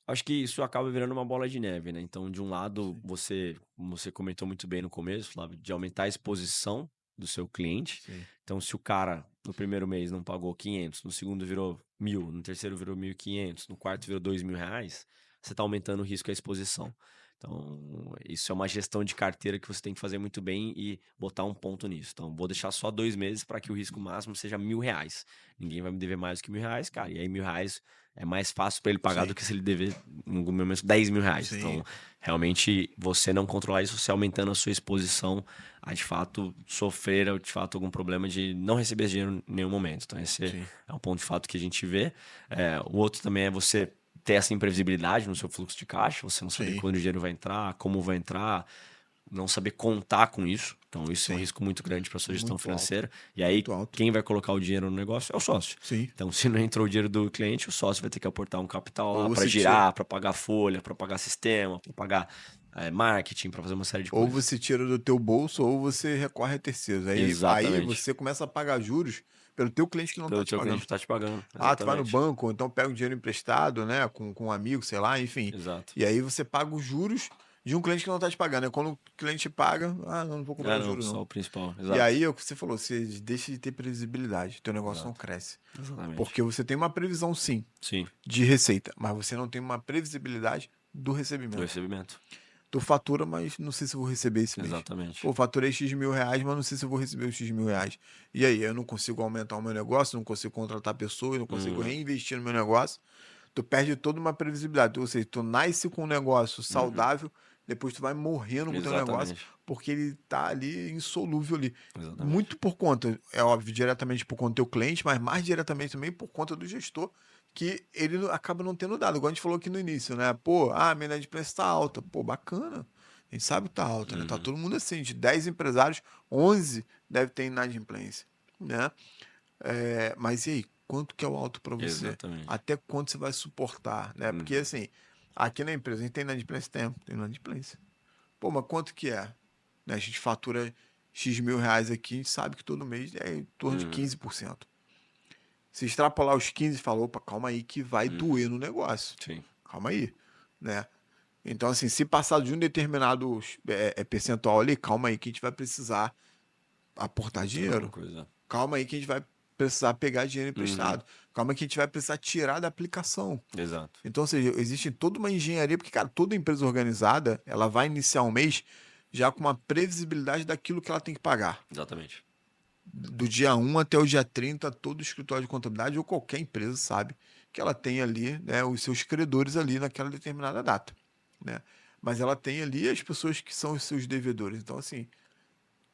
Acho que isso acaba virando uma bola de neve, né. Então, de um lado, Sim, você comentou muito bem no começo, Flávio, de aumentar a exposição do seu cliente. sim, Então, se o cara no primeiro mês não pagou 500, no segundo virou 1.000, no terceiro virou 1.500, no quarto virou R$ 2.000, você está aumentando o risco e a exposição. Então, isso é uma gestão de carteira que você tem que fazer muito bem e botar um ponto nisso. Então, vou deixar só 2 meses para que o risco máximo seja R$ 1.000. Ninguém vai me dever mais do que R$ 1.000, cara. E aí R$ 1.000 é mais fácil para ele pagar do sim, que se ele dever, no meu momento, R$ 10.000. sim, Então, realmente, você não controlar isso, você aumentando a sua exposição a, de fato, sofrer, ou, de fato, algum problema de não receber esse dinheiro em nenhum momento. Então, esse sim, é um ponto de fato que a gente vê. O outro também é você ter essa imprevisibilidade no seu fluxo de caixa, você não saber sim, quando o dinheiro vai entrar, como vai entrar, não saber contar com isso. Então, isso é um sim. risco muito grande para sua gestão Muito alto, financeira. E aí, muito alto. quem vai colocar o dinheiro no negócio é o sócio. Sim. Então, se não entrou o dinheiro do cliente, o sócio vai ter que aportar um capital Ou lá para você tira, girar, para pagar folha, para pagar sistema, para pagar marketing, para fazer uma série de ou coisas. você tira do teu bolso, ou você recorre a terceiros. Aí Exatamente. você começa a pagar juros pelo teu cliente que não está Pelo te teu cliente pagando. que está te pagando. Ah, tu vai no Exatamente. banco, ou então pega um dinheiro emprestado, né, com um amigo, sei lá, enfim. Exato. E aí você paga os juros de um cliente que não tá te pagando. É quando o cliente paga, não vou Ah, cobrar não, juros não. só o principal. E Exato. aí é o que você falou, você deixa de ter previsibilidade, teu negócio não Exato. cresce. Exatamente. Porque você tem uma previsão sim Sim, de receita, mas você não tem uma previsibilidade do do recebimento. recebimento. Tu fatura, mas não sei se eu vou receber esse mês. Exatamente. Pô, faturei X mil reais, mas não sei se eu vou receber os X mil reais. E aí, eu não consigo aumentar o meu negócio, não consigo contratar pessoas, não consigo Uhum. reinvestir no meu negócio. Tu perde toda uma previsibilidade. Ou seja, tu nasce com um negócio Uhum. saudável, depois tu vai morrendo com o teu negócio, Exatamente. porque ele tá ali insolúvel ali. Exatamente. Muito por conta, é óbvio, diretamente por conta do teu cliente, mas mais diretamente também por conta do gestor, que ele acaba não tendo dado. Igual a gente falou aqui no início, né? Pô, a minha inadimplência tá alta. Pô, bacana. A gente sabe que tá alta, né? Tá Uhum. todo mundo assim, de 10 empresários, 11 deve ter inadimplência, né? Mas e aí, quanto que é o alto para você? Exatamente. Até quanto você vai suportar, né? Porque Uhum. assim, aqui na empresa a gente tem inadimplência? Tem inadimplência. Pô, mas quanto que é? Né? A gente fatura X mil reais aqui, a gente sabe que todo mês é em torno de Uhum. 15%. Se extrapolar os 15, fala, opa, calma aí que vai Uhum. doer no negócio. Sim. Calma aí, né? Então, assim, se passar de um determinado percentual ali, calma aí que a gente vai precisar aportar Botar alguma dinheiro. coisa. Calma aí que a gente vai precisar pegar dinheiro Uhum. emprestado. Calma aí que a gente vai precisar tirar da aplicação. Exato. Então, ou seja, existe toda uma engenharia, porque, cara, toda empresa organizada, ela vai iniciar um mês já com uma previsibilidade daquilo que ela tem que pagar. Exatamente. Do dia 1 até o dia 30, todo escritório de contabilidade ou qualquer empresa sabe que ela tem ali, né, os seus credores ali naquela determinada data, né? Mas ela tem ali as pessoas que são os seus devedores. Então, assim,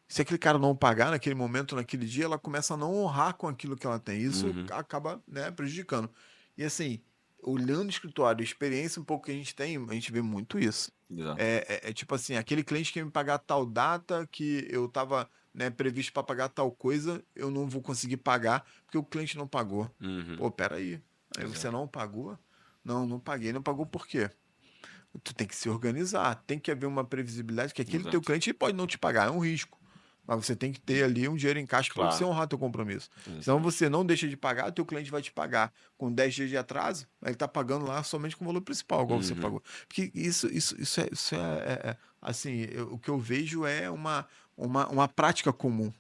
se aquele cara não pagar naquele momento, naquele dia, ela começa a não honrar com aquilo que ela tem. Isso Uhum. acaba, né, prejudicando. E assim, olhando o escritório, a experiência um pouco que a gente tem, a gente vê muito isso. Exato. É tipo assim, aquele cliente que me pagar tal data que eu estava, né, previsto para pagar tal coisa, eu não vou conseguir pagar porque o cliente não pagou. Uhum. Pô, peraí. Aí você Exato. não pagou? Não, não paguei. Não pagou por quê? Tu tem que se organizar, tem que haver uma previsibilidade que aquele teu Exato. cliente ele pode não te pagar, é um risco. Mas você tem que ter ali um dinheiro em caixa para você Claro. honrar teu compromisso. Senão Exatamente. você não deixa de pagar, teu cliente vai te pagar com 10 dias de atraso, aí ele está pagando lá somente com o valor principal, igual você Uhum. pagou. Porque assim, o que eu vejo é uma prática comum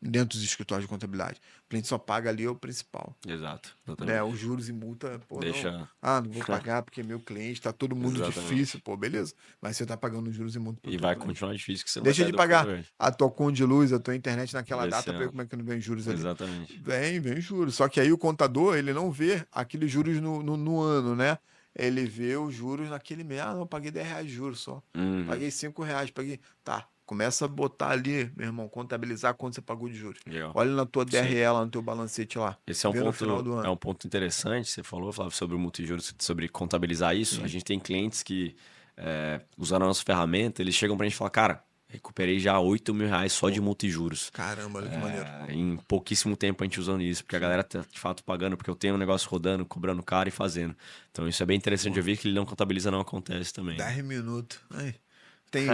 dentro dos escritórios de contabilidade. O cliente só paga ali o principal, Exato. né? Exatamente. Os juros e multa, pô, não. Deixa. Não vou pagar porque é meu cliente, tá todo mundo difícil, Exatamente. pô, beleza. Mas você tá pagando os juros e multa pro E teu vai cliente. continuar difícil que você não vai Deixa sair de do ponto pagar verde. a tua conta de luz, a tua internet naquela Desse data pra ver ano. como é que não vem juros ali. Exatamente. Vem juros. Só que aí o contador, ele não vê aqueles juros no ano, né? Ele vê os juros naquele mês. Não, paguei 10 reais de juros só. Uhum. Paguei 5 reais, paguei. Tá, começa a botar ali, meu irmão, contabilizar quanto você pagou de juros. Legal. Olha na tua Sim. DRE lá, no teu balancete lá. Esse é um Vê no final ponto, do é ano. um ponto interessante. Você falou, Flávio, sobre o multijuros, sobre contabilizar isso. A Sim. gente tem clientes que, usando a nossa ferramenta, eles chegam pra gente e falam, cara, recuperei já R$ 8.000 só de Pô, multijuros. caramba, olha que maneiro. Em pouquíssimo tempo a gente usando isso, porque a Sim. galera tá de fato pagando, porque eu tenho um negócio rodando, cobrando caro e fazendo. Então isso é bem interessante Pô, de ver que ele não contabiliza, não acontece também, né? 10 minutos. Ai, tem.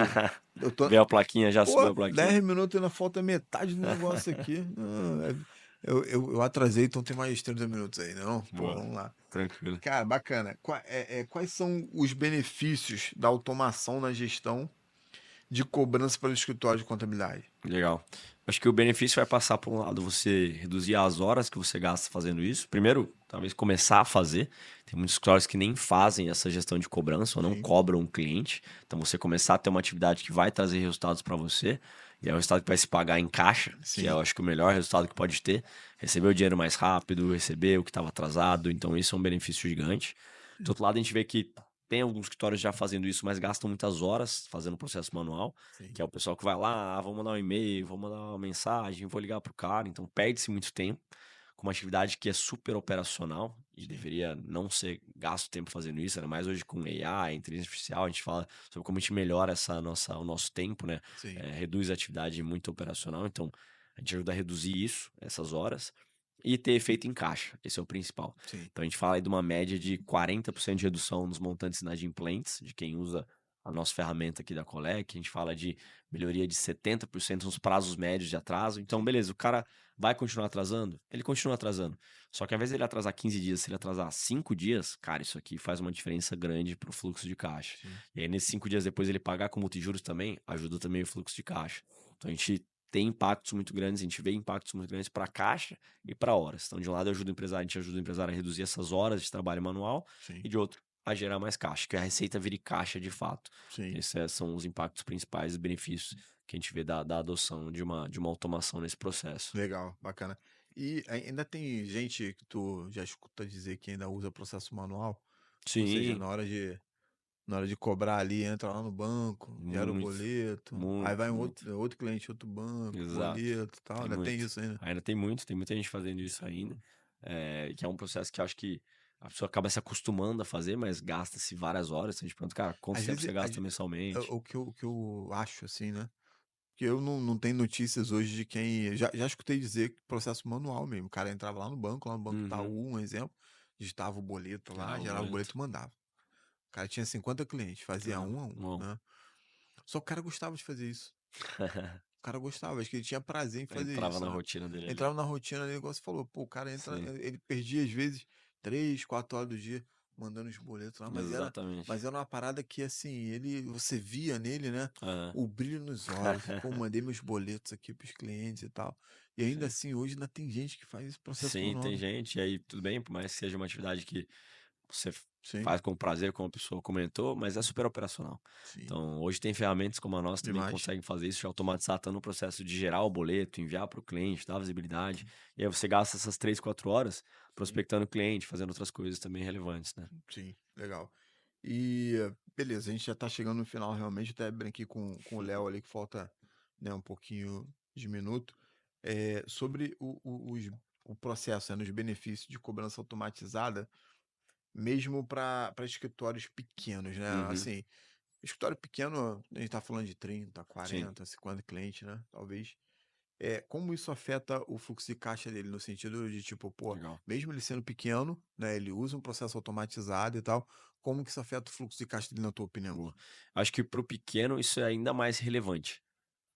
Eu tô. Vê a plaquinha, já Pô, subiu a plaquinha. 10 minutos ainda falta metade do negócio aqui. Eu atrasei, então tem mais 30 minutos aí, não? Pô, Boa, vamos lá. tranquilo. Cara, bacana. Quais são os benefícios da automação na gestão de cobrança para o escritório de contabilidade? Legal. Acho que o benefício vai passar por um lado você reduzir as horas que você gasta fazendo isso. Primeiro, talvez começar a fazer. Tem muitos escritórios que nem fazem essa gestão de cobrança ou não Sim, cobram o cliente. Então você começar a ter uma atividade que vai trazer resultados para você. E é um resultado que vai se pagar em caixa, que é, eu sim, acho que o melhor resultado que pode ter. Receber o dinheiro mais rápido, receber o que estava atrasado. Então isso é um benefício gigante. Do outro lado, a gente vê que tem alguns escritórios já fazendo isso, mas gastam muitas horas fazendo o processo manual. sim. Que é o pessoal que vai lá, vou mandar um e-mail, vou mandar uma mensagem, vou ligar pro cara. Então perde-se muito tempo com uma atividade que é super operacional e Sim, deveria não ser gasto tempo fazendo isso, ainda mais hoje com AI, inteligência artificial, a gente fala sobre como a gente melhora o nosso tempo, né? sim, Reduz a atividade muito operacional, então a gente ajuda a reduzir isso, essas horas, e ter efeito em caixa, esse é o principal. sim. Então a gente fala aí de uma média de 40% de redução nos montantes inadimplentes, de quem usa a nossa ferramenta aqui da Colec, a gente fala de melhoria de 70% nos prazos médios de atraso. Então, Sim, beleza, o cara vai continuar atrasando? Ele continua atrasando. Só que ao invés de ele atrasar 15 dias, se ele atrasar 5 dias, cara, isso aqui faz uma diferença grande para o fluxo de caixa. sim, E aí, nesses 5 dias depois, ele pagar com multijuros também, ajuda também o fluxo de caixa. Então, a gente tem impactos muito grandes, a gente vê impactos muito grandes para caixa e para horas. Então, de um lado, a gente ajuda o empresário a reduzir essas horas de trabalho manual, sim, e de outro, a gerar mais caixa, que a receita vire caixa de fato. sim. Esses são os impactos principais e benefícios que a gente vê da adoção de uma automação nesse processo. Legal, bacana. E ainda tem gente que tu já escuta dizer que ainda usa processo manual? Ou seja, Sim, na hora de cobrar ali, entra lá no banco, gera o muito, boleto, aí vai muito, um muito. outro cliente, outro banco, Exato. boleto e tal, Tem ainda tem muito. isso ainda. Ainda tem muita gente fazendo isso ainda. Que é um processo que eu acho que a pessoa acaba se acostumando a fazer, mas gasta-se várias horas. A gente pergunta, cara, quanto Às tempo vezes, você gasta mensalmente? o que eu acho assim, né? Que eu não tenho notícias hoje de quem. Já escutei dizer que processo manual mesmo. O cara entrava lá no Banco Uhum. Itaú, um exemplo, digitava o boleto lá, Ah, o gerava o boleto boleto. e mandava. O cara tinha 50 clientes, fazia Ah, um a um, bom. né? Só que o cara gostava de fazer isso. O cara gostava, acho que ele tinha prazer em fazer Entrava isso, na né? rotina dele ali. Entrava na rotina dele, igual você falou, pô, o cara entra, Sim, ele perdia às vezes 3, 4 horas do dia mandando os boletos lá, exatamente. mas era uma parada que assim, você via nele, né? Aham. O brilho nos olhos, pô, mandei meus boletos aqui pros clientes e tal. E ainda Sim. assim, hoje ainda tem gente que faz esse processo Sim, manual, tem né? gente, e aí tudo bem, por mais que seja uma atividade que você Sim, faz com prazer, como a pessoa comentou, mas é super operacional. sim, Então, hoje tem ferramentas como a nossa também que demais. conseguem fazer isso, de automatizar tanto o processo de gerar o boleto, enviar para o cliente, dar visibilidade, e aí você gasta essas 3, 4 horas Sim, prospectando o cliente, fazendo outras coisas também relevantes, né? sim, legal. E beleza, a gente já tá chegando no final realmente, até brinquei com o Léo ali que falta, né, um pouquinho de minuto. Sobre o processo, né, nos benefícios de cobrança automatizada, mesmo para escritórios pequenos, né? Uhum, Assim, escritório pequeno, a gente tá falando de 30, sim, 40, 50 clientes, né? Talvez. Como isso afeta o fluxo de caixa dele, no sentido de, tipo, pô, legal. mesmo ele sendo pequeno, né, ele usa um processo automatizado e tal, como que isso afeta o fluxo de caixa dele, na tua opinião? Boa. Acho que para o pequeno isso é ainda mais relevante.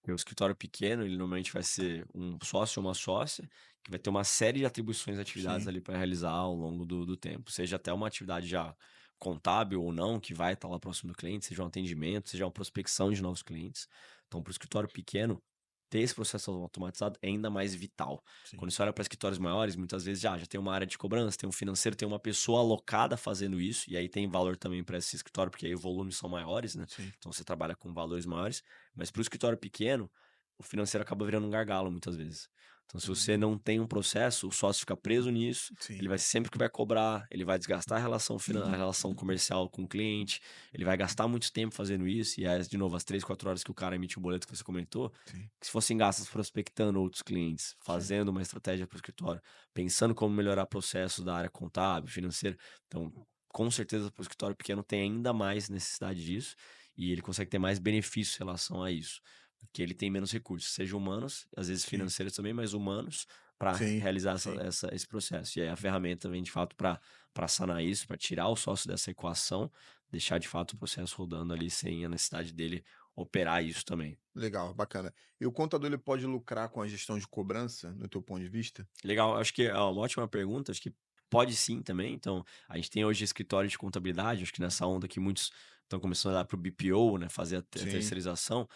Porque o escritório pequeno, ele normalmente vai ser um sócio ou uma sócia, que vai ter uma série de atribuições e atividades Sim, ali para realizar ao longo do tempo. Seja até uma atividade já contábil ou não, que vai estar lá próximo do cliente, seja um atendimento, seja uma prospecção de novos clientes. Então, para o escritório pequeno, ter esse processo automatizado é ainda mais vital. sim, Quando você olha para escritórios maiores, muitas vezes já tem uma área de cobrança, tem um financeiro, tem uma pessoa alocada fazendo isso, e aí tem valor também para esse escritório, porque aí os volumes são maiores, né? sim, Então você trabalha com valores maiores, mas para o escritório pequeno, o financeiro acaba virando um gargalo muitas vezes. Então, se você hum, não tem um processo, o sócio fica preso nisso, ele sim, vai sempre que vai cobrar, ele vai desgastar a relação, a relação comercial com o cliente, ele vai gastar muito tempo fazendo isso, e aí, de novo, as 3, 4 horas que o cara emite o boleto que você comentou, sim, que se fossem gastas prospectando outros clientes, sim, fazendo uma estratégia para o escritório, pensando como melhorar processos da área contábil, financeira, então, com certeza, para o escritório pequeno tem ainda mais necessidade disso, e ele consegue ter mais benefícios em relação a isso. Porque ele tem menos recursos, seja humanos, às vezes sim, financeiros também, mas humanos, para sim, realizar sim, esse processo. E aí a ferramenta vem de fato para sanar isso, para tirar o sócio dessa equação, deixar de fato o processo rodando ali sem a necessidade dele operar isso também. Legal, bacana. E o contador ele pode lucrar com a gestão de cobrança, no teu ponto de vista? Legal, acho que é uma ótima pergunta, acho que pode sim também. Então, a gente tem hoje escritório de contabilidade, acho que nessa onda que muitos estão começando a dar para o BPO, né, fazer a Sim, terceirização.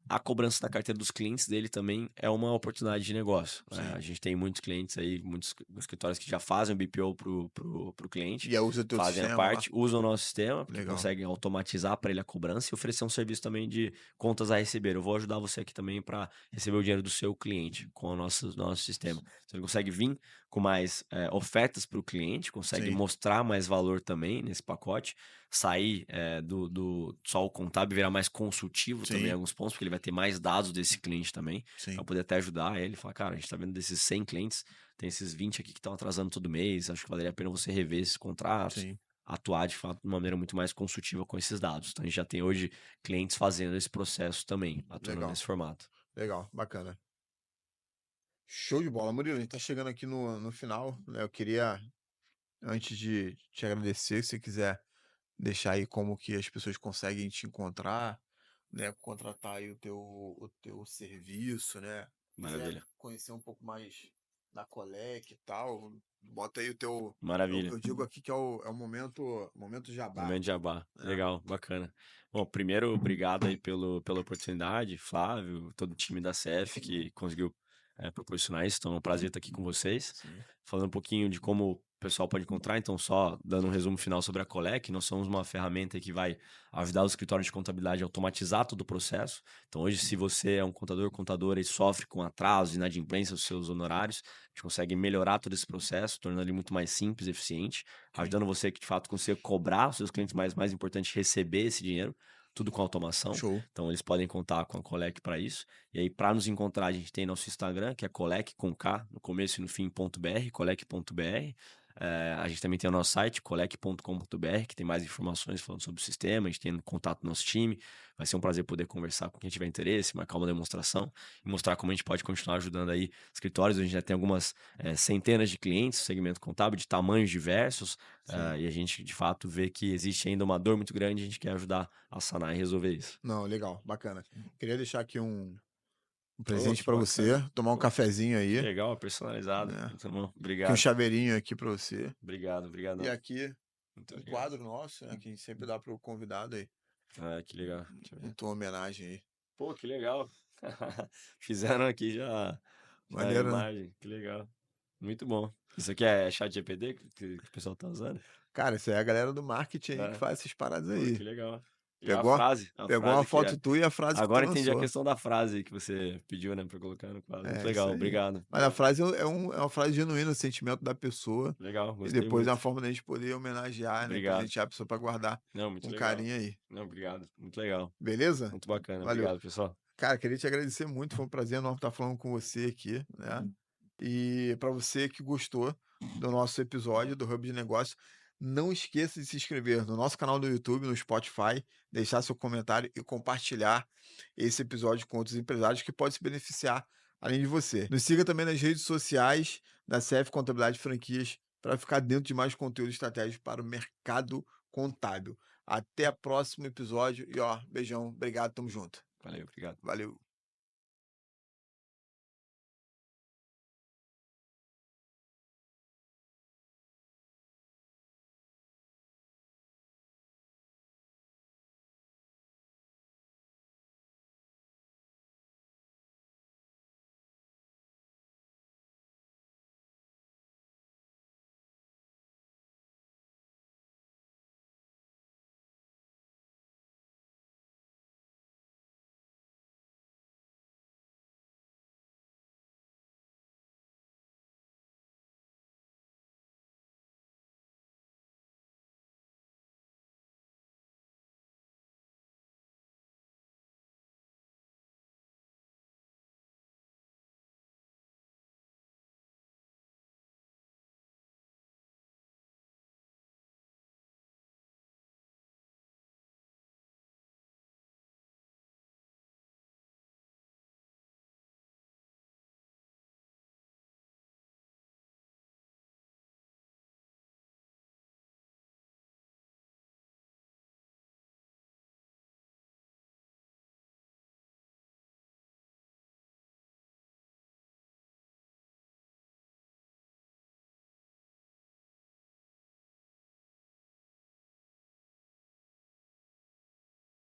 A cobrança da carteira dos clientes dele também é uma oportunidade de negócio. sim. A gente tem muitos clientes aí, muitos escritórios que já fazem o BPO pro cliente, E aí usa teu fazem a sistema lá? parte, usam o nosso sistema, porque Legal. conseguem automatizar para ele a cobrança e oferecer um serviço também de contas a receber. Eu vou ajudar você aqui também para receber o dinheiro do seu cliente com o nosso sistema. Então, ele consegue vir com mais ofertas para o cliente, consegue Sim, mostrar mais valor também nesse pacote, sair do só o contábil, virar mais consultivo também em sim, alguns pontos, porque ele vai ter mais dados desse cliente também, para sim. poder até ajudar ele, falar, cara, a gente tá vendo desses 100 clientes, tem esses 20 aqui que estão atrasando todo mês, acho que valeria a pena você rever esses contratos, Sim, atuar de fato de uma maneira muito mais consultiva com esses dados. Então a gente já tem hoje clientes fazendo esse processo também, atuando legal, nesse formato. legal, bacana. Show de bola. Murilo, a gente tá chegando aqui no final, né? Eu queria, antes de te agradecer, se você quiser deixar aí como que as pessoas conseguem te encontrar, né? Contratar aí o teu serviço, né? Quiser Maravilha. conhecer um pouco mais da Colec e tal, bota aí o teu. Eu, Maravilha. eu digo aqui que é o momento jabá, Momento de jabá. né? Legal, bacana. Bom, primeiro, obrigado aí pela oportunidade, Flávio, todo o time da CF que conseguiu proporcionar isso. Então, é um prazer estar aqui com vocês. Sim, Falando um pouquinho de como o pessoal pode encontrar, então, só dando um resumo final sobre a Colec, nós somos uma ferramenta que vai ajudar os escritórios de contabilidade a automatizar todo o processo. Então, hoje, se você é um contador, contadora e sofre com atraso, inadimplência dos seus honorários, a gente consegue melhorar todo esse processo, tornando ele muito mais simples e eficiente, sim. ajudando você que de fato consiga cobrar os seus clientes, mas mais importante, receber esse dinheiro, tudo com automação. Show. Então eles podem contar com a Colec para isso. E aí, para nos encontrar, a gente tem nosso Instagram, que é Colec com K, no começo e no fim, .br, colec.br. A gente também tem o nosso site, colec.com.br, que tem mais informações falando sobre o sistema, a gente tem contato do nosso time. Vai ser um prazer poder conversar com quem tiver interesse, marcar uma demonstração e mostrar como a gente pode continuar ajudando aí escritórios. A gente já tem algumas centenas de clientes no segmento contábil, de tamanhos diversos, Sim. e a gente, de fato, vê que existe ainda uma dor muito grande e a gente quer ajudar a sanar e resolver isso. Não, legal, bacana. Queria deixar aqui um Oh, presente que para bacana. você, tomar um Pô, cafezinho que aí, legal, personalizado. né? Muito bom. Aqui um Obrigado. chaveirinho aqui para você. Obrigado, E obrigadão. aqui Muito um obrigado. quadro nosso, né, que a gente sempre dá pro convidado aí, Ah, que legal. Deixa eu em ver. tua homenagem aí. Pô, que legal. Fizeram aqui já a Maneiro, né? imagem. Que legal. Muito bom. Isso aqui é chat GPT que o pessoal tá usando? Cara, isso aí é a galera do marketing aí que É. faz essas paradas Pô, aí. que legal. E Pegou? a Pegou uma frase que foto é. tua e a frase que tu Agora entendi a lançou. questão da frase que você pediu, né, pra colocar no quadro. Muito É, isso legal, aí. obrigado. Mas a frase é uma frase genuína, o sentimento da pessoa. Legal, E gostei depois é uma muito. forma da gente poder homenagear, né? Obrigado. Presentear a pessoa para guardar Não, muito com legal. carinho aí. Não, obrigado. Muito legal. Beleza? Muito bacana. Valeu. Obrigado, pessoal. Cara, queria te agradecer muito, foi um prazer enorme estar falando com você aqui, né? E para você que gostou do nosso episódio do Hub de Negócio, não esqueça de se inscrever no nosso canal do YouTube, no Spotify, deixar seu comentário e compartilhar esse episódio com outros empresários que podem se beneficiar além de você. Nos siga também nas redes sociais da CF Contabilidade e Franquias para ficar dentro de mais conteúdo estratégico para o mercado contábil. Até o próximo episódio e ó, beijão, obrigado, tamo junto. Valeu, obrigado. Valeu.